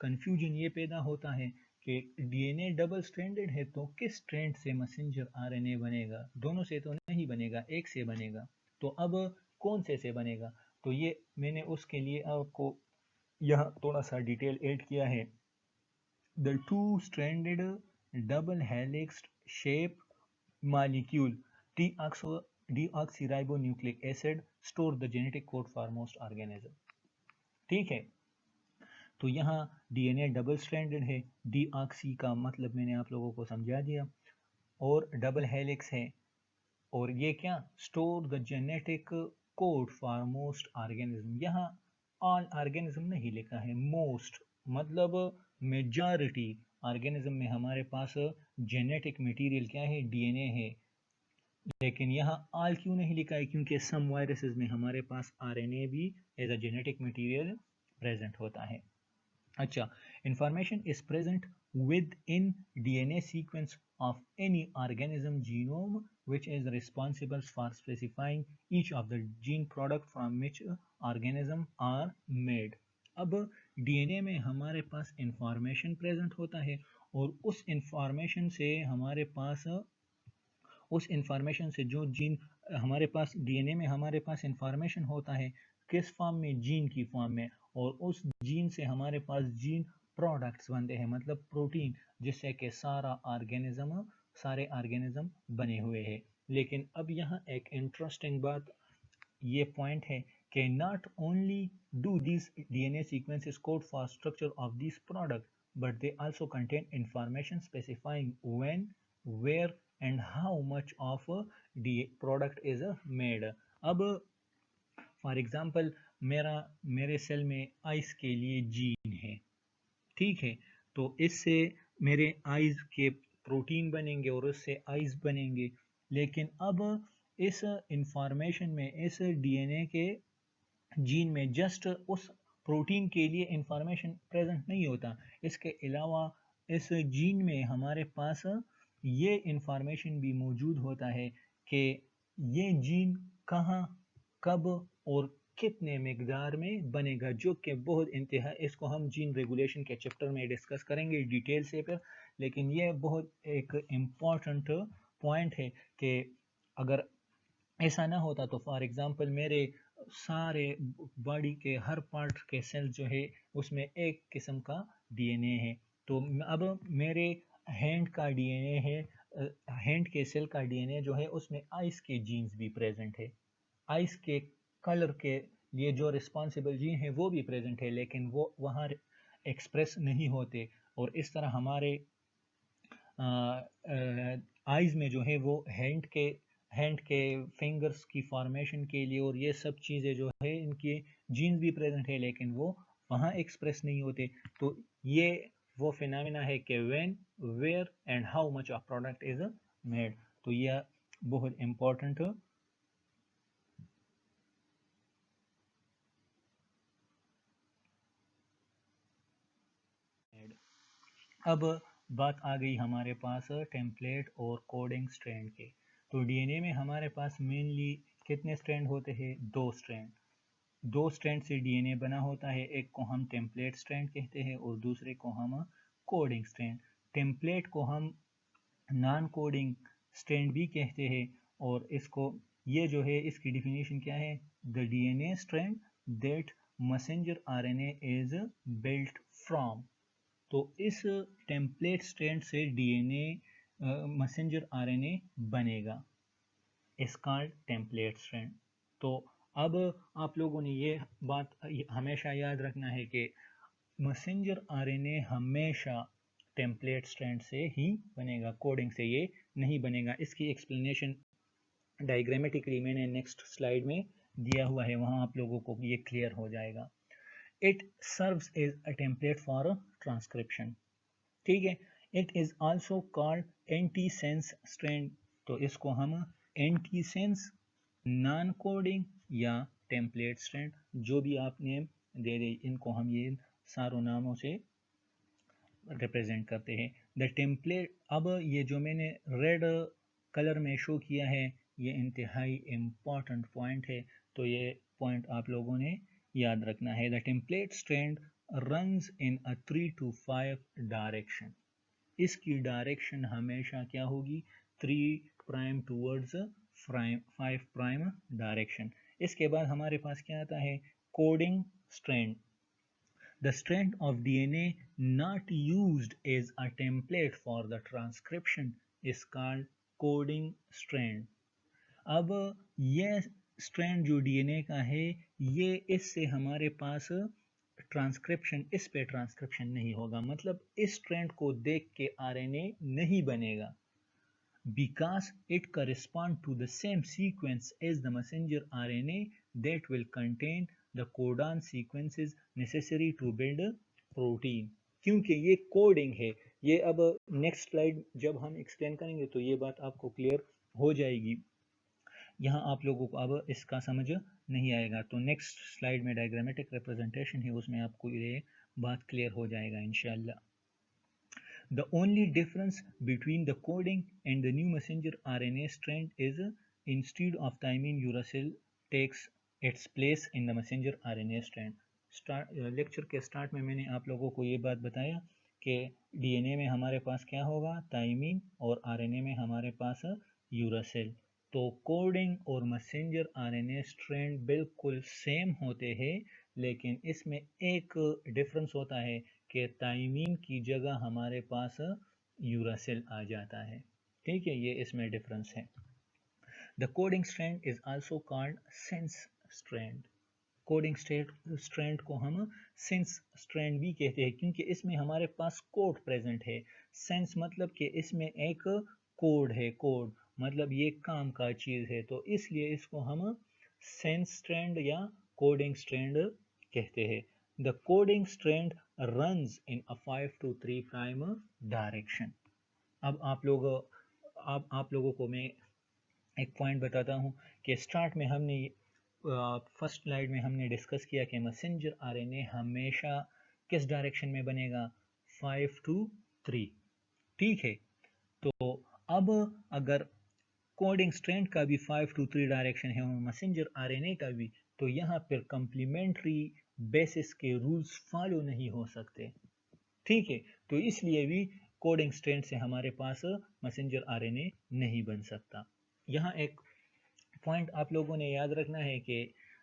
कंफ्यूजन ये पैदा होता है कि डीएनए डबल स्ट्रैंडेड है तो किस स्ट्रैंड से मैसेंजर आरएनए बनेगा? दोनों से तो नहीं बनेगा, एक से बनेगा। तो अब कौन से बनेगा? तो ये मैंने उसके लिए आपको यहाँ थोड़ा सा डिटेल ऐड किया है। The two stranded double helix shape molecule deoxyribonucleic acid store the genetic code for most organism। ठीक है। तो यहाँ डीएनए डबल स्ट्रैंडेड है, डीऑक्सी का मतलब मैंने आप लोगों को समझा दिया, और डबल हेलिक्स है, और ये क्या? Store the genetic code for most organism. यहाँ ऑल ऑर्गेनिज्म नहीं लिखा है, मोस्ट मतलब मेजॉरिटी ऑर्गेनिज्म में हमारे पास जेनेटिक मटेरियल क्या है, डीएनए है। लेकिन यहाँ ऑल क्यों नहीं लिखा है, क्योंकि सम वायरसेस में हमारे पास आरएनए भी as a genetic material present होता है। अच्छा, information is present within DNA sequence of any organism genome which is responsible for specifying each of the gene product from which organism are made। अब DNA में हमारे पास information present होता है और उस इंफॉर्मेशन से हमारे पास उस इंफॉर्मेशन से जो जीन हमारे पास डीएनए में हमारे पास इंफॉर्मेशन होता है किस फॉर्म में, जीन की फॉर्म में, और उस जीन से हमारे पास जीन प्रोडक्ट्स बनते हैं मतलब प्रोटीन, जिससे कि सारे ऑर्गेनिज्म बने हुए हैं। लेकिन अब यहाँ एक इंटरेस्टिंग बात ये पॉइंट है कि not only do this DNA sequences code for structure of this product but they also contain information specifying when, where and how much of the product is made। अब फॉर एग्जांपल मेरे cell में ice के लिए gene है, ठीक है, तो इससे मेरे आइज के प्रोटीन बनेंगे और उससे आइज बनेंगे। लेकिन अब इस इंफॉर्मेशन में, इस डीएनए के जीन में जस्ट उस प्रोटीन के लिए इंफॉर्मेशन प्रेजेंट नहीं होता, इसके अलावा इस जीन में हमारे पास ये इंफॉर्मेशन भी मौजूद होता है कि ये जीन कहाँ, कब और कितने मिकदार में बनेगा, जो कि बहुत इंतहा, इसको हम जीन रेगुलेशन के चैप्टर में डिस्कस करेंगे डिटेल से पर। लेकिन ये बहुत एक इम्पॉर्टेंट पॉइंट है कि अगर ऐसा ना होता तो फॉर एग्जांपल मेरे सारे बॉडी के हर पार्ट के सेल जो है उसमें एक किस्म का डीएनए है, तो अब मेरे हैंड का डीएनए है, हैंड के सेल का डीएनए जो है उसमें आइस के जीन्स भी प्रेजेंट है, आइस के कलर के लिए जो रिस्पॉन्सिबल जीन है वो भी प्रेजेंट है, लेकिन वो वहाँ एक्सप्रेस नहीं होते। और इस तरह हमारे आइज़ में जो है वो हैंड के फिंगर्स की फॉर्मेशन के लिए और ये सब चीज़ें जो है इनके जीन्स भी प्रेजेंट है, लेकिन वो वहाँ एक्सप्रेस नहीं होते। तो ये वो फिनोमेना है कि when, where and how much of product is made. तो यह बहुत इम्पोर्टेंट अब बात आ गई हमारे पास टेम्पलेट और कोडिंग स्ट्रैंड के। तो डीएनए में हमारे पास मेनली कितने स्ट्रैंड होते हैं, दो स्ट्रैंड से डीएनए बना होता है, एक को हम टेम्पलेट स्ट्रैंड कहते हैं और दूसरे को हम कोडिंग स्ट्रैंड। टेम्पलेट को हम नॉन कोडिंग स्ट्रैंड भी कहते हैं और इसको, ये जो है इसकी डिफिनीशन क्या है, the DNA strand that messenger RNA is built from. तो इस टेम्पलेट स्ट्रैंड से डीएनए मैसेंजर आरएनए बनेगा, इस कॉल्ड टेम्पलेट स्ट्रैंड। तो अब आप लोगों ने ये बात हमेशा याद रखना है कि मैसेंजर आरएनए हमेशा टेम्पलेट स्ट्रैंड से ही बनेगा, कोडिंग से ये नहीं बनेगा। इसकी एक्सप्लेनेशन डायग्रामेटिकली मैंने नेक्स्ट स्लाइड में दिया हुआ है, वहाँ आप लोगों को ये क्लियर हो जाएगा। It serves as a template for transcription, ठीक है। It is also called antisense strand, तो इसको हम antisense, नॉन कोडिंग या टेम्पलेट स्ट्रैंड, जो भी आप नेम दे दे, इनको हम ये सारों नामों से रिप्रेजेंट करते हैं। द टेम्पलेट, अब ये जो मैंने रेड कलर में शो किया है ये इंतहाई इम्पॉर्टेंट पॉइंट है, तो ये पॉइंट आप लोगों ने याद रखना है। The template strand runs in a 3 to 5 direction, इसकी डायरेक्शन हमेशा क्या होगी, 3 प्राइम टूवर्ड्स 5 प्राइम डायरेक्शन। इसके बाद हमारे पास क्या आता है, coding strand. The strand of DNA not used as a template for the transcription is called coding strand। अब ये स्ट्रैंड जो डीएनए का है, ये इससे हमारे पास ट्रांसक्रिप्शन, इस पे ट्रांसक्रिप्शन नहीं होगा, मतलब इस स्ट्रैंड को देख के आरएनए नहीं बनेगा, because it corresponds to the same sequence as the messenger RNA that will contain the codon sequence is necessary to build protein, क्योंकि ये कोडिंग है। ये अब नेक्स्ट स्लाइड जब हम एक्सप्लेन करेंगे तो ये बात आपको क्लियर हो जाएगी। यहाँ आप लोगों को अब इसका समझ नहीं आएगा, तो नेक्स्ट स्लाइड में डायग्रामेटिक रिप्रेजेंटेशन है, उसमें आपको ये बात क्लियर हो जाएगा इंशाल्लाह। The only difference between the coding and the new messenger RNA strand is instead of thymine, uracil takes its place in the messenger RNA strand। Lecture के स्टार्ट में मैंने आप लोगों को ये बात बताया कि डीएनए में हमारे पास क्या होगा, थाइमीन, और आरएनए में हमारे पास यूरासिल। तो कोडिंग और मैसेंजर आरएनए स्ट्रैंड बिल्कुल सेम होते हैं, लेकिन इसमें एक डिफरेंस होता है कि थाइमीन की जगह हमारे पास यूरासिल आ जाता है। ठीक है, ये इसमें डिफरेंस है। The coding strand is also called sense strand. Coding strand को हम सेंस स्ट्रैंड भी कहते हैं, क्योंकि इसमें हमारे पास कोड प्रेजेंट है। सेंस मतलब कि इसमें एक कोड है, कोड मतलब ये काम का चीज़ है, तो इसलिए इसको हम सेंस स्ट्रैंड या कोडिंग स्ट्रैंड कहते हैं। The coding strand runs in a 5 to 3 prime direction। अब आप लोगों को मैं एक पॉइंट बताता हूँ कि स्टार्ट में हमने फर्स्ट स्लाइड में हमने डिस्कस किया कि मैसेंजर आरएनए हमेशा किस डायरेक्शन में बनेगा, 5 to 3। ठीक है, तो अब अगर कोडिंग स्ट्रैंड का भी 5 to 3 डायरेक्शन है और मैसेंजर आरएनए का भी, तो यहाँ पर कम्प्लीमेंट्री बेसिस के रूल्स फॉलो नहीं हो सकते। ठीक है, तो इसलिए भी कोडिंग स्ट्रैंड से हमारे पास मैसेंजर आरएनए नहीं बन सकता। यहाँ एक पॉइंट आप लोगों ने याद रखना है कि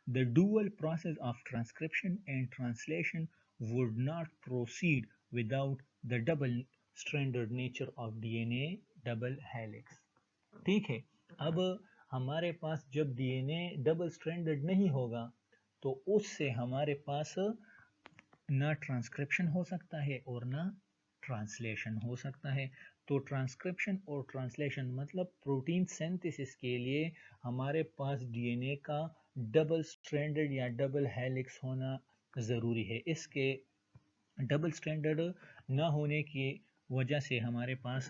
the dual process of transcription and translation would not proceed without the double stranded nature of DNA double helix. ठीक है, अब हमारे पास जब डीएनए डबल स्ट्रैंडेड नहीं होगा तो उससे हमारे पास ना ट्रांसक्रिप्शन हो सकता है और ना ट्रांसलेशन हो सकता है। तो ट्रांसक्रिप्शन और ट्रांसलेशन मतलब प्रोटीन सिंथेसिस के लिए हमारे पास डीएनए का डबल स्ट्रैंडेड या डबल हेलिक्स होना ज़रूरी है। इसके डबल स्ट्रैंडेड न होने की वजह से हमारे पास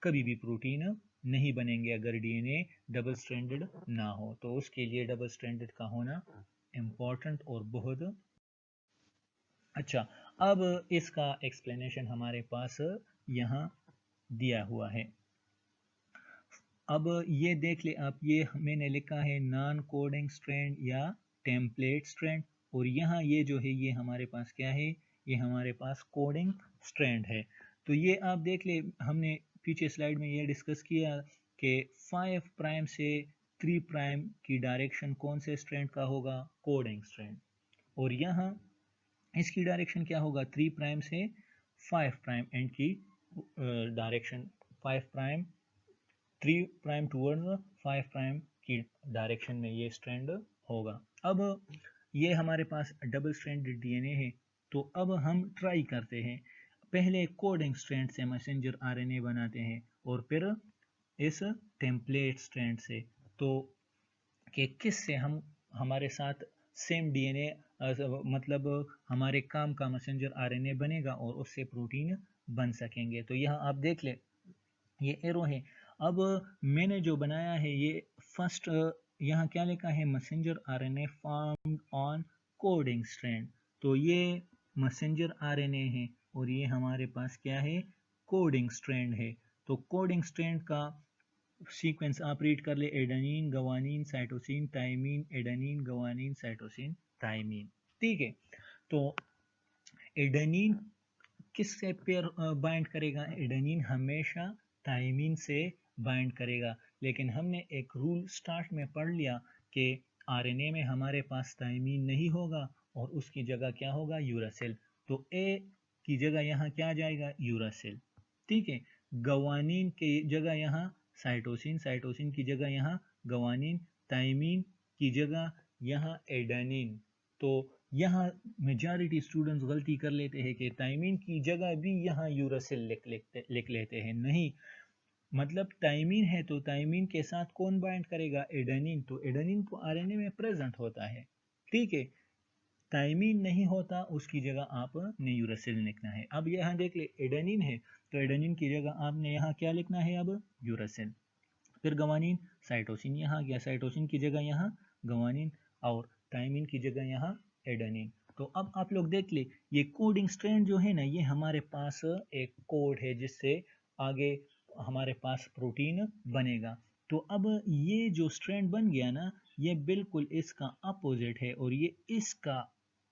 कभी भी प्रोटीन नहीं बनेंगे अगर डीएनए डबल स्ट्रैंडेड ना हो, तो उसके लिए डबल स्ट्रैंडेड का होना इम्पॉर्टेंट और बहुत अच्छा। अब इसका एक्सप्लेनेशन हमारे पास यहाँ दिया हुआ है। अब ये देख ले आप, ये मैंने लिखा है नॉन कोडिंग स्ट्रैंड या टेम्पलेट स्ट्रैंड, और यहाँ ये जो है ये हमारे पास क्या है, ये हमारे पास कोडिंग स्ट्रैंड है। तो ये आप देख ले, हमने पीछे स्लाइड में ये डिस्कस किया कि 5 प्राइम से 3 प्राइम की डायरेक्शन कौन से स्ट्रैंड का होगा, कोडिंग स्ट्रैंड, और यहाँ इसकी डायरेक्शन क्या होगा, 3 प्राइम से 5 प्राइम एंड की direction, 5 prime 3 prime towards 5 prime की डायरेक्शन में ये स्ट्रैंड होगा। अब ये हमारे पास डबल स्ट्रैंडेड डीएनए है, तो अब हम ट्राई करते हैं, पहले कोडिंग स्ट्रैंड से मैसेंजर आरएनए बनाते हैं और फिर इस टेम्पलेट स्ट्रैंड से, तो कि किस से हम हमारे साथ सेम डीएनए मतलब हमारे काम का मैसेंजर आरएनए बनेगा और उससे प्रोटीन बन सकेंगे। तो यहाँ आप देख ले, ये एरो है। अब मैंने जो बनाया है ये फर्स्ट, यहाँ क्या लिखा है, messenger RNA formed on coding strand, तो ये मैसेंजर आरएनए है और ये हमारे पास क्या है, कोडिंग स्ट्रैंड है। तो कोडिंग स्ट्रैंड का सीक्वेंस आप रीड कर ले, adenine guanine cytosine thymine, adenine guanine cytosine thymine. ठीक है, तो एडेनिन किससे पेयर बाइंड करेगा, एडेनिन हमेशा थाइमीन से बाइंड करेगा, लेकिन हमने एक रूल स्टार्ट में पढ़ लिया कि आरएनए में हमारे पास थाइमीन नहीं होगा और उसकी जगह क्या होगा, यूरासिल, तो ए की जगह यहाँ क्या जाएगा, यूरासिल। ठीक है, गवानीन की जगह यहाँ साइटोसिन, साइटोसिन की जगह यहाँ गवानीन, थाइमीन की जगह यहाँ एडेनिन। तो यहाँ मेजॉरिटी स्टूडेंट्स गलती कर लेते हैं कि थाइमीन की जगह भी यहाँ यूरासिल लिख लेते हैं। नहीं, मतलब थाइमीन है तो थाइमीन के साथ कौन बाइंड करेगा, एडेनिन, तो एडेनिन तो आरएनए में प्रेजेंट होता है। ठीक है, थायमीन नहीं होता उसकी जगह आपने यूरासिल लिखना है। अब यहाँ देख ले एडेनिन है, तो एडेनिन की जगह आपने यहाँ क्या लिखना है, अब यूरासिल। फिर गवानीन, साइटोसिन यहाँ गया, साइटोसिन की जगह यहाँ गवानीन, और थायमीन की जगह यहाँ एडेनिन। तो अब आप लोग देख ले, ये कोडिंग स्ट्रैंड जो है ना, ये हमारे पास एक कोड है जिससे आगे हमारे पास प्रोटीन बनेगा। तो अब ये जो स्ट्रैंड बन गया ना, ये बिल्कुल इसका अपोजिट है और ये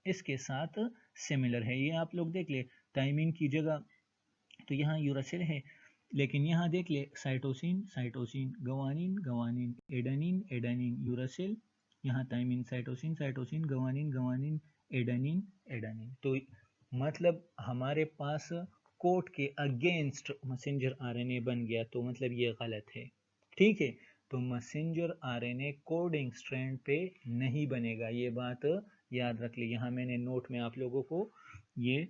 इसके साथ सिमिलर है। ये आप लोग देख ले, थायमीन की जगह तो यहाँ यूरासिल है, लेकिन यहाँ देख ले cytosine cytosine, guanine guanine, adenine adenine, uracil, यहाँ thymine, cytosine cytosine, guanine guanine, adenine adenine. तो मतलब हमारे पास कोड के अगेंस्ट मैसेंजर आरएनए बन गया, तो मतलब ये गलत है। ठीक है, तो मैसेंजर आरएनए कोडिंग स्ट्रैंड पे नहीं बनेगा, ये बात याद रख ली। यहाँ मैंने नोट में आप लोगों को ये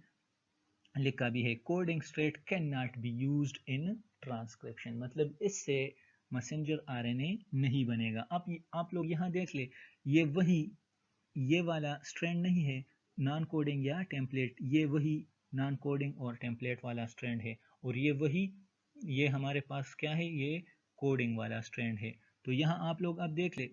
लिखा भी है, coding strand can not be used in transcription, मतलब इससे मैसेंजर आरएनए नहीं बनेगा। अब आप लोग यहाँ देख ले, ये वाला स्ट्रैंड नहीं है नॉन कोडिंग या टेम्पलेट, ये वही नॉन कोडिंग और टेम्पलेट वाला स्ट्रैंड है, और ये हमारे पास क्या है, ये कोडिंग वाला स्ट्रैंड है। तो यहाँ आप लोग अब देख ले,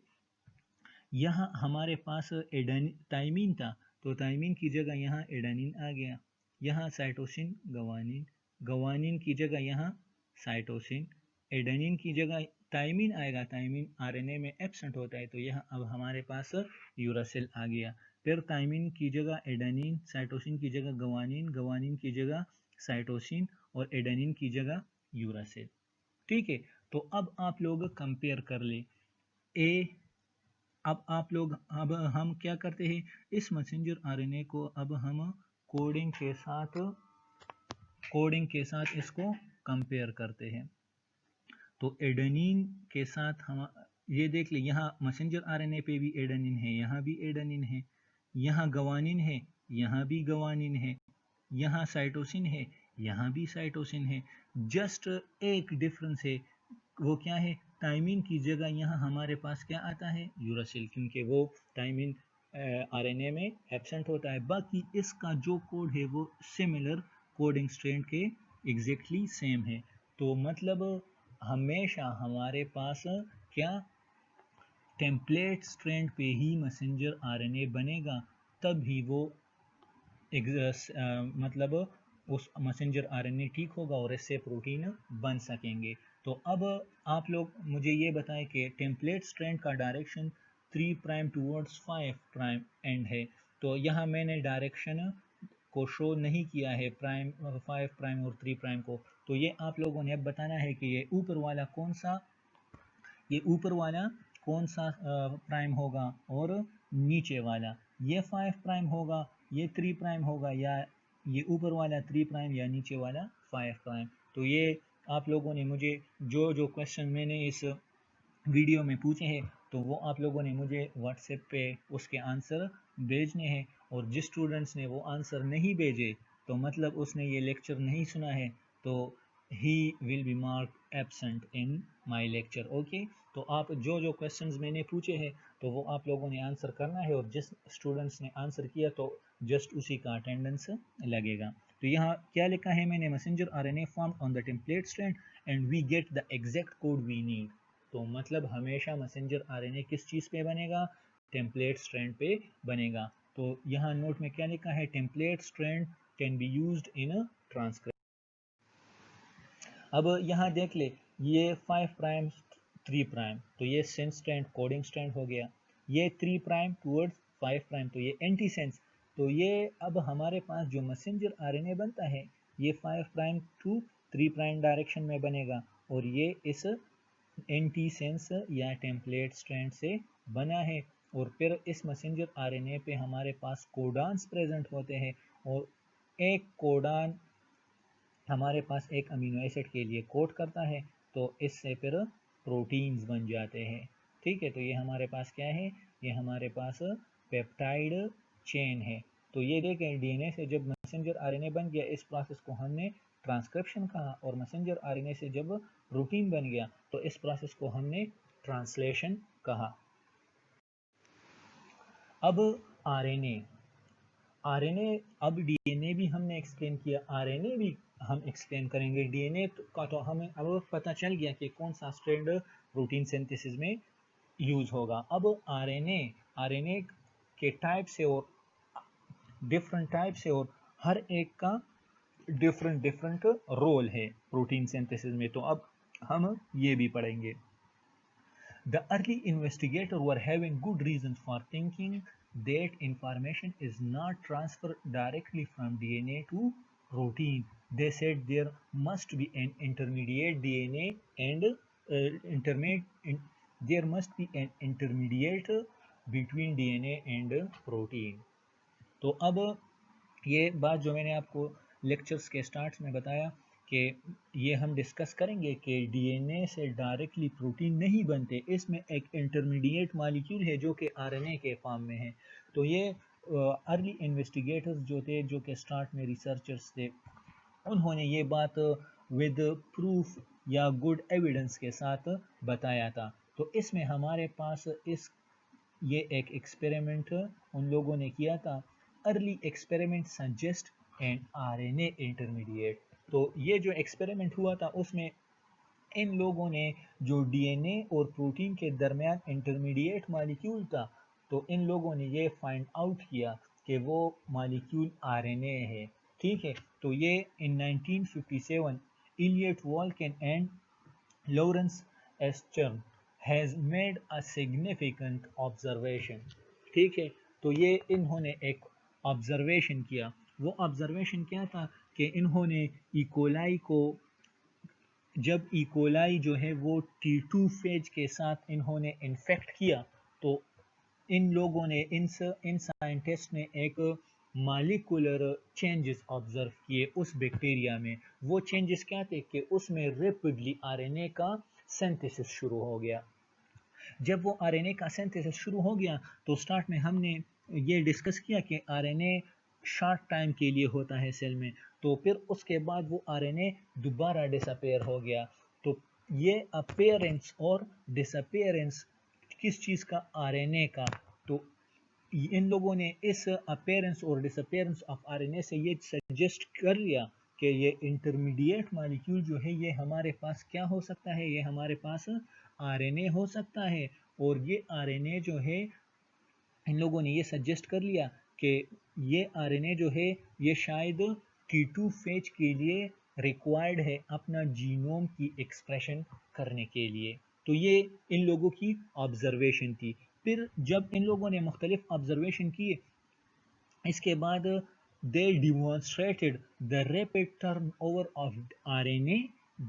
यहाँ हमारे पास थायमीन था, तो थायमीन की जगह यहाँ एडेनिन आ गया, यहाँ साइटोसिन गवानीन, गवानीन की जगह यहाँ साइटोसिन, एडेनिन की जगह थायमीन आएगा, थायमीन आरएनए में एब्सेंट होता है, तो यहाँ अब हमारे पास यूरासिल आ गया। फिर थायमीन की जगह एडेनिन, साइटोसिन की जगह गवानीन, गवानीन की जगह साइटोसिन, और एडेनिन की जगह यूरासिल। ठीक है, तो अब आप लोग कंपेयर कर ले ए। अब हम क्या करते हैं, इस मैसेंजर आरएनए को अब हम कोडिंग के साथ इसको कंपेयर करते हैं। तो एडेनिन के साथ हम ये देख ले, यहाँ मैसेंजर आरएनए पे भी एडेनिन है, यहाँ भी एडेनिन है, यहाँ गवानीन है, यहाँ भी गवानीन है, यहाँ साइटोसिन है, यहाँ भी साइटोसिन है। जस्ट एक डिफरेंस है, वो क्या है, थायमीन की जगह यहाँ हमारे पास क्या आता है, यूरासिल, क्योंकि वो थायमीन आरएनए में एब्सेंट होता है। बाकी इसका जो कोड है वो सिमिलर कोडिंग स्ट्रैंड के एग्जैक्टली सेम है। तो मतलब हमेशा हमारे पास क्या, टेम्पलेट स्ट्रैंड पे ही मैसेंजर आरएनए बनेगा, तब ही वो मतलब उस मैसेंजर आरएनए ठीक होगा और इससे प्रोटीन बन सकेंगे। तो अब आप लोग मुझे ये बताएं कि टेम्पलेट स्ट्रैंड का direction 3 prime towards 5 prime and है, तो यहाँ मैंने डायरेक्शन को शो नहीं किया है, 5 प्राइम और 3 प्राइम को। तो ये आप लोगों ने अब बताना है कि ये ऊपर वाला कौन सा प्राइम होगा और नीचे वाला ये 5 प्राइम होगा, ये 3 प्राइम होगा, या ये ऊपर वाला 3 प्राइम या नीचे वाला 5 प्राइम। तो ये आप लोगों ने मुझे जो क्वेश्चन मैंने इस वीडियो में पूछे हैं, तो वो आप लोगों ने मुझे व्हाट्सएप पे उसके आंसर भेजने हैं, और जिस स्टूडेंट्स ने वो आंसर नहीं भेजे, तो मतलब उसने ये लेक्चर नहीं सुना है, तो he will be mark absent in my lecture. Okay, तो आप जो क्वेश्चंस मैंने पूछे हैं, तो वो आप लोगों ने आंसर करना है, और जिस स्टूडेंट्स ने आंसर किया तो जस्ट उसी का अटेंडेंस लगेगा। तो यहाँ क्या लिखा है मैंने, messenger RNA formed on the template strand and we get the exact code we need. तो मतलब हमेशा मैसेंजर आरएनए किस चीज़ पे बनेगा, टेम्पलेट स्ट्रैंड पे बनेगा। तो यहाँ नोट में क्या लिखा है, template strand can be used in transcription. अब यहाँ देख ले, ये 5 प्राइम 3 प्राइम, तो ये सेंस स्ट्रैंड कोडिंग स्ट्रैंड हो गया, ये 3 प्राइम टूवर्ड्स 5 प्राइम, तो ये एंटी सेंस। तो ये अब हमारे पास जो मैसेंजर आरएनए बनता है, ये 5 प्राइम टू 3 प्राइम डायरेक्शन में बनेगा, और ये इस एंटी सेंस या टेम्पलेट स्ट्रैंड से बना है। और फिर इस मैसेंजर आरएनए पे हमारे पास कोडान्स प्रेजेंट होते हैं, और एक कोडान हमारे पास एक अमीनो एसिड के लिए कोड करता है, तो इससे फिर प्रोटीन्स बन जाते हैं। ठीक है, तो ये हमारे पास क्या है, ये हमारे पास पेप्टाइड चेन है। तो ये देखें, डीएनए से जब मैसेंजर आरएनए बन गया, इस प्रोसेस को हमने ट्रांसक्रिप्शन कहा, और मैसेंजर आरएनए से जब प्रोटीन बन गया, तो इस प्रोसेस को हमने ट्रांसलेशन कहा। अब आरएनए आरएनए, अब डीएनए भी हमने एक्सप्लेन किया, आरएनए भी हम एक्सप्लेन करेंगे। डीएनए का तो हमें अब पता चल गया कि कौन सा स्ट्रैंड प्रोटीन सिंथेसिस में यूज होगा। अब आरएनए, आरएनए के टाइप से और डिफरेंट टाइप से, और हर एक का डिफरेंट डिफरेंट रोल है प्रोटीन सिंथेसिस में, तो अब हम ये भी पढ़ेंगे। The early investigators were having good reasons for thinking that information is not transferred directly from DNA to protein. They said there must be an intermediate DNA and there must be an intermediate between DNA and protein. तो अब ये बात जो मैंने आपको lectures के start में बताया कि ये हम डिस्कस करेंगे कि डीएनए से डायरेक्टली प्रोटीन नहीं बनते, इसमें एक इंटरमीडिएट मॉलिक्यूल है जो कि आरएनए के फॉर्म में है। तो ये अर्ली इन्वेस्टिगेटर्स जो थे, जो कि स्टार्ट में रिसर्चर्स थे, उन्होंने ये बात विद प्रूफ या गुड एविडेंस के साथ बताया था। तो इसमें हमारे पास ये एक एक्सपेरिमेंट उन लोगों ने किया था, early experiment suggest and RNA intermediate. तो ये जो एक्सपेरिमेंट हुआ था उसमें इन लोगों ने जो डीएनए और प्रोटीन के दरमियान इंटरमीडिएट मॉलिक्यूल था, तो इन लोगों ने ये फाइंड आउट किया कि वो मॉलिक्यूल आरएनए है। ठीक है, तो ये in 1957 Elliot Volkin and Lawrence Astrachan has made a significant observation. ठीक है, तो ये इन्होंने एक ऑब्जर्वेशन किया। वो ऑब्जर्वेशन क्या था कि इन्होंने इकोलाई को, जब इकोलाई जो है वो T2 फेज के साथ इन्होंने इन्फेक्ट किया, तो इन लोगों ने इन साइंटिस्ट ने एक मालिकुलर चेंजेस ऑब्जर्व किए उस बैक्टीरिया में। वो चेंजेस क्या थे कि उसमें रैपिडली आरएनए का सिंथेसिस शुरू हो गया। जब वो आरएनए का सिंथेसिस शुरू हो गया, तो स्टार्ट में हमने ये डिस्कस किया कि आरएनए शॉर्ट टाइम के लिए होता है सेल में, तो फिर उसके बाद वो आरएनए दोबारा डिसअपेयर हो गया। तो ये अपेयरेंस और डिसअपेयरेंस किस चीज़ का, आरएनए का। तो इन लोगों ने इस अपेयरेंस और डिसअपेयरेंस ऑफ आरएनए से ये सजेस्ट कर लिया कि ये इंटरमीडिएट मॉलिक्यूल जो है ये हमारे पास क्या हो सकता है, ये हमारे पास आरएनए हो सकता है। और ये आरएनए जो है, इन लोगों ने ये सजेस्ट कर लिया कि ये आरएनए जो है ये शायद T2 फेज के लिए रिक्वायर्ड है अपना जीनोम की एक्सप्रेशन करने के लिए। तो ये इन लोगों की ऑब्जर्वेशन थी। फिर जब इन लोगों ने मुख्तलिफ ऑब्जर्वेशन किए, इसके बाद they demonstrated the rapid turnover of RNA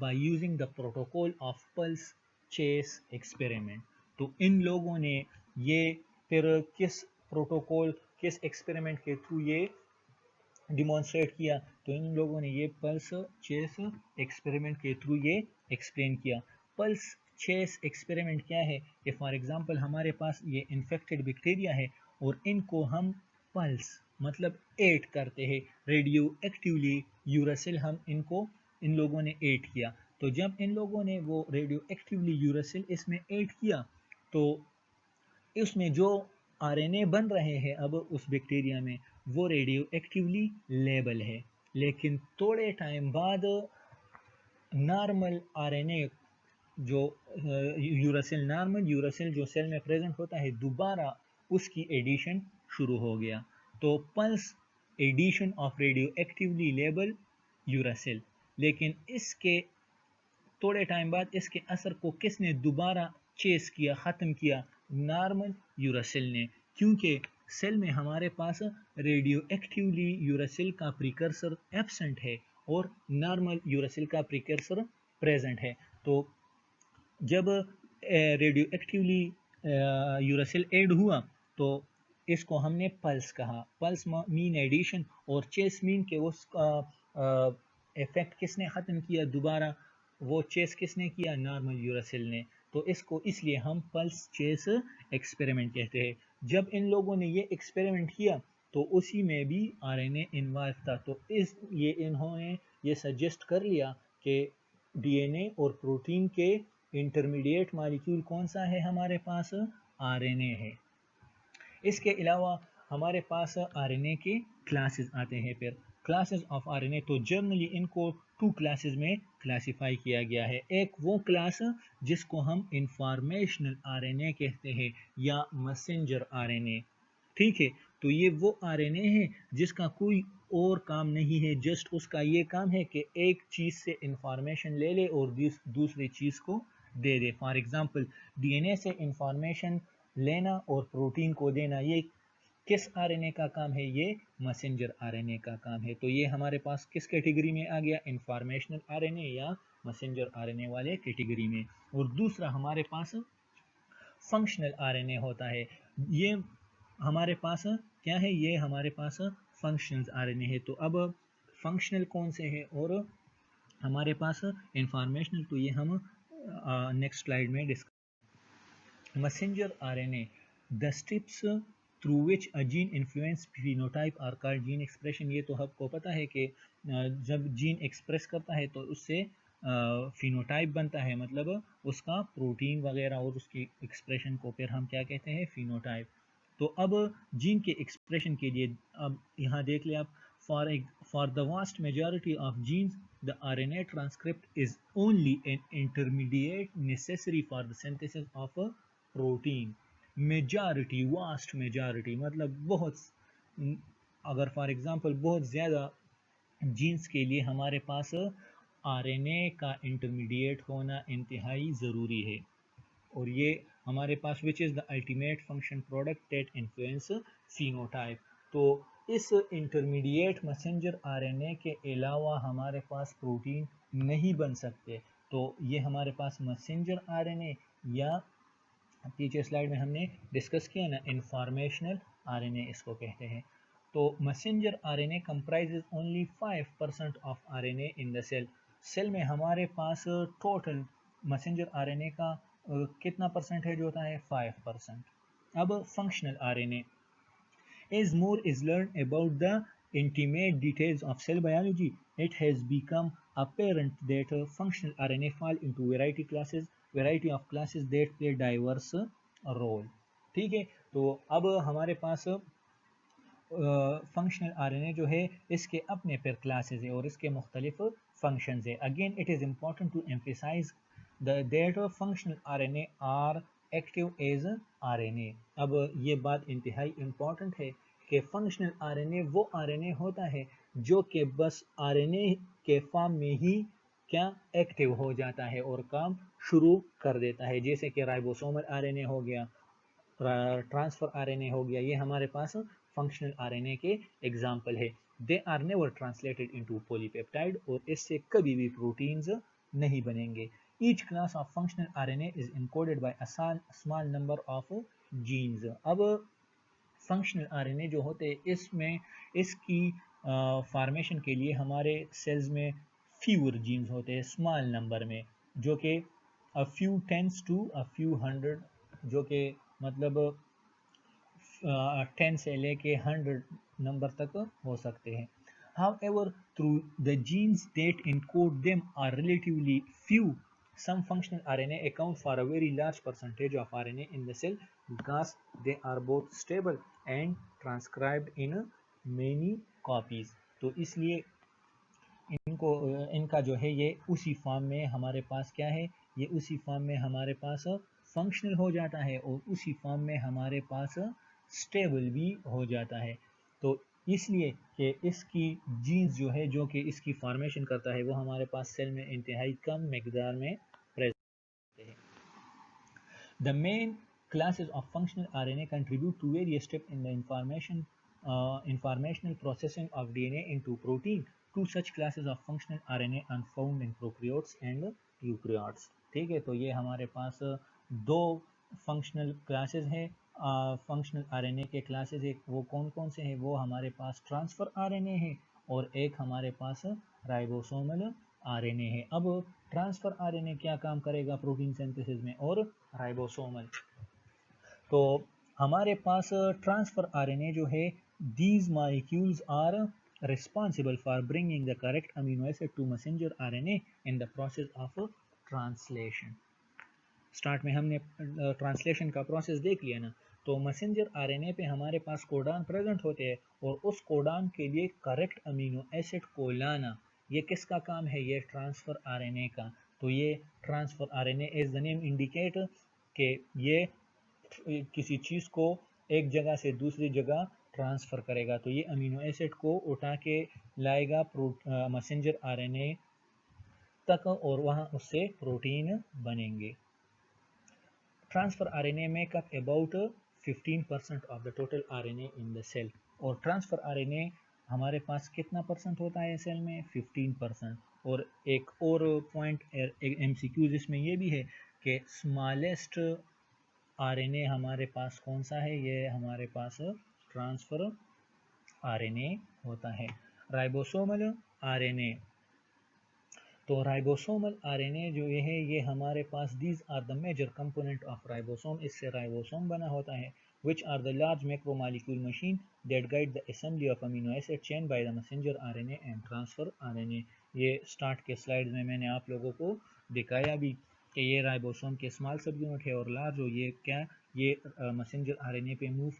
by using the protocol of pulse chase experiment। तो इन लोगों ने ये फिर किस प्रोटोकॉल, किस एक्सपेरिमेंट के थ्रू ये डिमॉन्स्ट्रेट किया, तो इन लोगों ने ये पल्स चेस एक्सपेरिमेंट के थ्रू ये एक्सप्लेन किया। पल्स चेस एक्सपेरिमेंट क्या है कि फॉर एग्जांपल हमारे पास ये इन्फेक्टेड बैक्टीरिया है और इनको हम पल्स मतलब एड करते हैं, रेडियो एक्टिवली यूरासिल हम इनको, इन लोगों ने एड किया। तो जब इन लोगों ने वो रेडियो एक्टिवली यूरासिल इसमें एड किया, तो उसमें जो आरएनए बन रहे हैं अब उस बैक्टीरिया में, वो रेडियो एक्टिवली लेबल है। लेकिन थोड़े टाइम बाद नॉर्मल आरएनए जो नॉर्मल यूरासिल जो सेल में प्रेजेंट होता है, दोबारा उसकी एडिशन शुरू हो गया। तो pulse addition of radioactively label uracil. लेकिन इसके थोड़े टाइम बाद इसके असर को किसने दोबारा चेस किया, ख़त्म किया, नॉर्मल यूरासिल ने। क्योंकि सेल में हमारे पास रेडियो एक्टिवली यूरासिल का प्रिकर्सर एब्सेंट है और नॉर्मल यूरासिल का प्रिकर्सर प्रेजेंट है। तो जब रेडियो एक्टिवली यूरासिल ऐड हुआ, तो इसको हमने पल्स कहा। पल्स मीन एडिशन और चेस मीन के उसका इफेक्ट किसने ख़त्म किया दोबारा, वो चेस किसने किया, नॉर्मल यूरासिल ने। तो इसको इसलिए हम पल्स चेस एक्सपेरिमेंट कहते हैं। जब इन लोगों ने ये एक्सपेरिमेंट किया, तो उसी में भी आरएनए इन्वॉल्व था। तो ये इन्होंने ये सजेस्ट कर लिया कि डीएनए और प्रोटीन के इंटरमीडिएट मॉलिक्यूल कौन सा है हमारे पास, आरएनए है। इसके अलावा हमारे पास आरएनए के क्लासेस आते हैं। फिर क्लासेस ऑफ आरएनए, तो जनरली इनको टू क्लासेस में क्लासिफाई किया गया है। एक वो क्लास जिसको हम इंफॉर्मेशनल आरएनए कहते हैं या मैसेंजर आरएनए, ठीक है। तो ये वो आरएनए है जिसका कोई और काम नहीं है, जस्ट उसका ये काम है कि एक चीज़ से इंफॉर्मेशन ले ले और दूसरी चीज़ को दे दे। फॉर एग्जांपल डीएनए से इंफॉर्मेशन लेना और प्रोटीन को देना, ये किस आरएनए का काम है? ये मैसेंजर आरएनए का काम है। तो ये हमारे पास किस कैटेगरी में आ गया? इंफॉर्मेशनल आरएनए या मैसेंजर आरएनए वाले कैटेगरी में। और दूसरा हमारे पास फंक्शनल आरएनए होता है। ये हमारे पास क्या है? ये हमारे पास फंक्शनल आरएनए है। तो अब फंक्शनल कौन से हैं और हमारे पास इंफॉर्मेशनल, तो ये हम नेक्स्ट स्लाइड में discuss. Messenger RNA, the steps through which a gene influence phenotype are called gene expression. ये तो आपको पता है कि जब जीन एक्सप्रेस करता है तो उससे फिनोटाइप बनता है, मतलब उसका प्रोटीन वगैरह और उसकी एक्सप्रेशन को फिर हम क्या कहते हैं? फिनोटाइप। तो अब जीन के एक्सप्रेशन के लिए अब यहाँ देख ले आप, for the vast majority of genes the RNA transcript is only an intermediate necessary for the synthesis of a protein. Majority, vast majority मतलब बहुत, अगर फॉर एग्जांपल बहुत ज़्यादा जीन्स के लिए हमारे पास आरएनए का इंटरमीडिएट होना इंतहाई ज़रूरी है। और ये हमारे पास which is the ultimate function product that influence phenotype. तो इस इंटरमीडिएट मैसेंजर आरएनए के अलावा हमारे पास प्रोटीन नहीं बन सकते। तो ये हमारे पास मैसेंजर आरएनए या पीछे स्लाइड में हमने डिस्कस किया ना, इंफॉर्मेशनल आरएनए इसको कहते हैं। तो messenger RNA comprises only 5% of RNA in the cell. Cell में हमारे पास टोटल मैसेंजर आरएनए का कितना परसेंटेज होता है? 5%। अब functional RNA, as more is learned about the intimate details of cell biology, it has become apparent that functional RNA fall into variety of classes that play diverse role। ठीक है, तो अब हमारे पास फंक्शनल आरएनए जो है इसके अपने फिर क्लासेस है और इसके मुख्तलिफ फंक्शंस है। Again it is important to emphasize that functional RNA are active as RNA. अब ये बात इंतहाई इम्पॉर्टेंट है कि फंक्शनल आरएनए वो आरएनए होता है जो कि बस आरएनए के फॉर्म में ही क्या एक्टिव हो जाता है और काम शुरू कर देता है, जैसे कि राइबोसोमल आरएनए हो गया, ट्रांसफर आरएनए हो गया। ये हमारे पास फंक्शनल आरएनए के एग्जाम्पल है। They are never translated into polypeptide, और इससे कभी भी प्रोटीन्स नहीं बनेंगे। Each class of functional RNA is encoded by a small number of genes. अब फंक्शनल आरएनए जो होते हैं इसमें इसकी फॉर्मेशन के लिए हमारे सेल्स में फ्यूअर जीन्स होते हैं, स्मॉल नंबर में, जो कि a few tens to a few hundred, जो कि मतलब 10 से लेके 100 नंबर तक हो सकते हैं। However, through the genes that encode them are relatively few, some functional RNA account for a very large percentage of RNA in the cell because they are both stable and transcribed in many copies। तो इसलिए इनको इनका जो है ये उसी form में हमारे पास क्या है? ये उसी फॉर्म में हमारे पास फंक्शनल हो जाता है और उसी फॉर्म में हमारे पास स्टेबल भी हो जाता है। तो इसलिए कि इसकी जीन्स जो है जो कि इसकी फॉर्मेशन करता है वो हमारे पास सेल में इंतहाई कम मकदार में प्रेजेंट है। The main classes of functional RNA contribute to various steps in the informational processing of DNA into protein. Two such classes of functional RNA are found in prokaryotes and eukaryotes। ठीक है, तो ये हमारे पास दो functional classes हैं, functional RNA के classes. एक वो कौन कौन से हैं? वो हमारे पास ट्रांसफर आरएनए है और एक हमारे पास राइबोसोमल आरएनए है। अब ट्रांसफर आरएनए क्या काम करेगा प्रोटीन सिंथेसिस में, और राइबोसोमल। तो हमारे पास ट्रांसफर आरएनए जो है, these molecules are responsible for bringing the correct amino acid to messenger RNA in the process of translation। Start में हमने ट्रांसलेशन का प्रोसेस देख लिया ना। तो मैसेंजर आरएनए पे हमारे पास कोडान प्रेजेंट होते हैं और उस कोडान के लिए करेक्ट अमीनो एसिड को लाना, ये किसका काम है? ये ट्रांसफ़र आरएनए का। तो ये transfer RNA as the name indicate कि ये किसी चीज़ को एक जगह से दूसरी जगह ट्रांसफ़र करेगा। तो ये अमीनो एसिड को उठा के लाएगा मैसेंजर आरएनए तक और वहाँ उससे प्रोटीन बनेंगे। Transfer RNA make up about 15% of the total RNA in the cell. और ट्रांसफर आरएनए हमारे पास कितना परसेंट होता है सेल में? 15%। और एक और पॉइंट एमसीक्यूज इसमें ये भी है कि स्मॉलेस्ट आरएनए हमारे पास कौन सा है? ये हमारे पास ट्रांसफर आरएनए होता है। राइबोसोमल आरएनए, तो राइबोसोमल आरएनए जो ये है, ये हमारे पास these are the major component of ribosome, इससे राइबोसोम बना होता है, which are the large macromolecule machine that guide the assembly of amino acid chain by the messenger RNA and transfer RNA. ये स्टार्ट के स्लाइड में मैंने आप लोगों को दिखाया भी कि ये राइबोसोम के स्मॉल सब यूनिट है और लार्ज हो ये क्या, ये मैसेंजर आरएनए पे मूव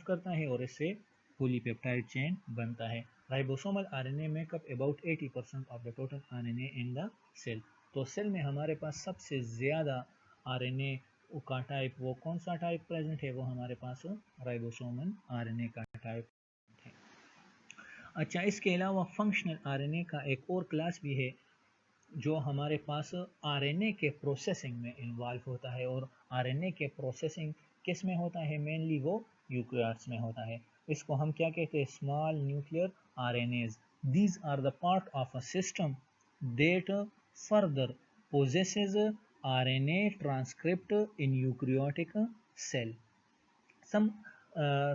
करता है और इससे पॉलीपेप्टाइड चेन बनता है। Ribosomal RNA make up about 80% of the total RNA in the cell. तो सेल में हमारे पास सबसे ज़्यादा आरएनए का टाइप, वो कौन सा टाइप प्रेजेंट है? वो हमारे पास राइबोसोमल आरएनए का टाइप है। अच्छा, इसके अलावा फंक्शनल आरएनए का एक और क्लास भी है जो हमारे पास आरएनए के प्रोसेसिंग में इन्वॉल्व होता है। और आरएनए के प्रोसेसिंग किस में होता है? मेनली वो यूकैरियोट्स में होता है। इसको हम क्या कहते हैं? Small nuclear RNAs. These are the part of a system that further possesses RNA transcript in eukaryotic cell. Some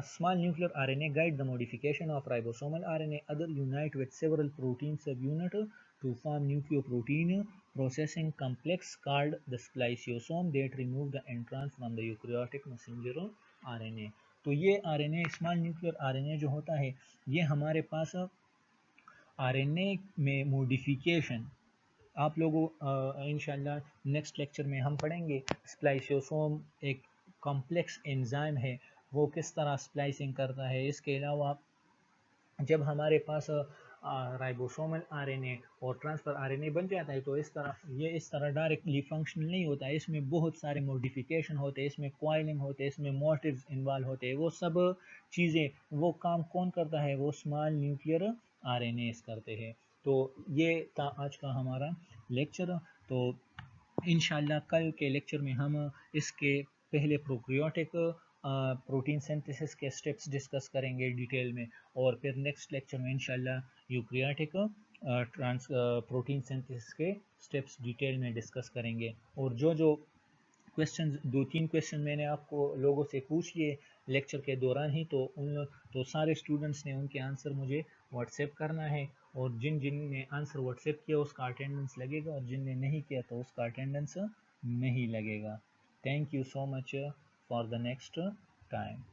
small nuclear RNA guide the modification of ribosomal RNA. Other unite with several protein subunit to form nucleoprotein processing complex called the spliceosome that remove the entrance from the eukaryotic messenger RNA. तो ये RNA small nuclear RNA जो होता है, ये हमारे पास RNA में modification, आप लोगों इंशाल्लाह नेक्स्ट लेक्चर में हम पढ़ेंगे। स्प्लाइसियोसोम एक कॉम्प्लेक्स एंजाइम है, वो किस तरह स्प्लाइसिंग करता है। इसके अलावा जब हमारे पास राइबोसोमल आरएनए और ट्रांसफर आरएनए बन जाता है, तो इस तरह डायरेक्टली फंक्शनल नहीं होता है, इसमें बहुत सारे मॉडिफिकेशन होते हैं, इसमें कॉइलिंग होते हैं, इसमें मोटिव्स इन्वॉल्व होते हैं। वो सब चीज़ें, वो काम कौन करता है? वो स्मॉल न्यूक्लियर आरएनए करते हैं। तो ये था आज का हमारा लेक्चर। तो इंशाल्लाह कल के लेक्चर में हम इसके पहले प्रोकैरियोटिक प्रोटीन सिंथेसिस के स्टेप्स डिस्कस करेंगे डिटेल में, और फिर नेक्स्ट लेक्चर में इंशाल्लाह यूकैरियोटिक प्रोटीन सिंथेसिस के स्टेप्स डिटेल में डिस्कस करेंगे। और जो क्वेश्चन, 2-3 क्वेश्चन मैंने आपको लोगों से पूछ लिए लेक्चर के दौरान ही, तो सारे स्टूडेंट्स ने उनके आंसर मुझे व्हाट्सएप करना है, और जिन ने आंसर व्हाट्सएप किया उसका अटेंडेंस लगेगा, और जिन ने नहीं किया तो उसका अटेंडेंस नहीं लगेगा। Thank you so much for the next time.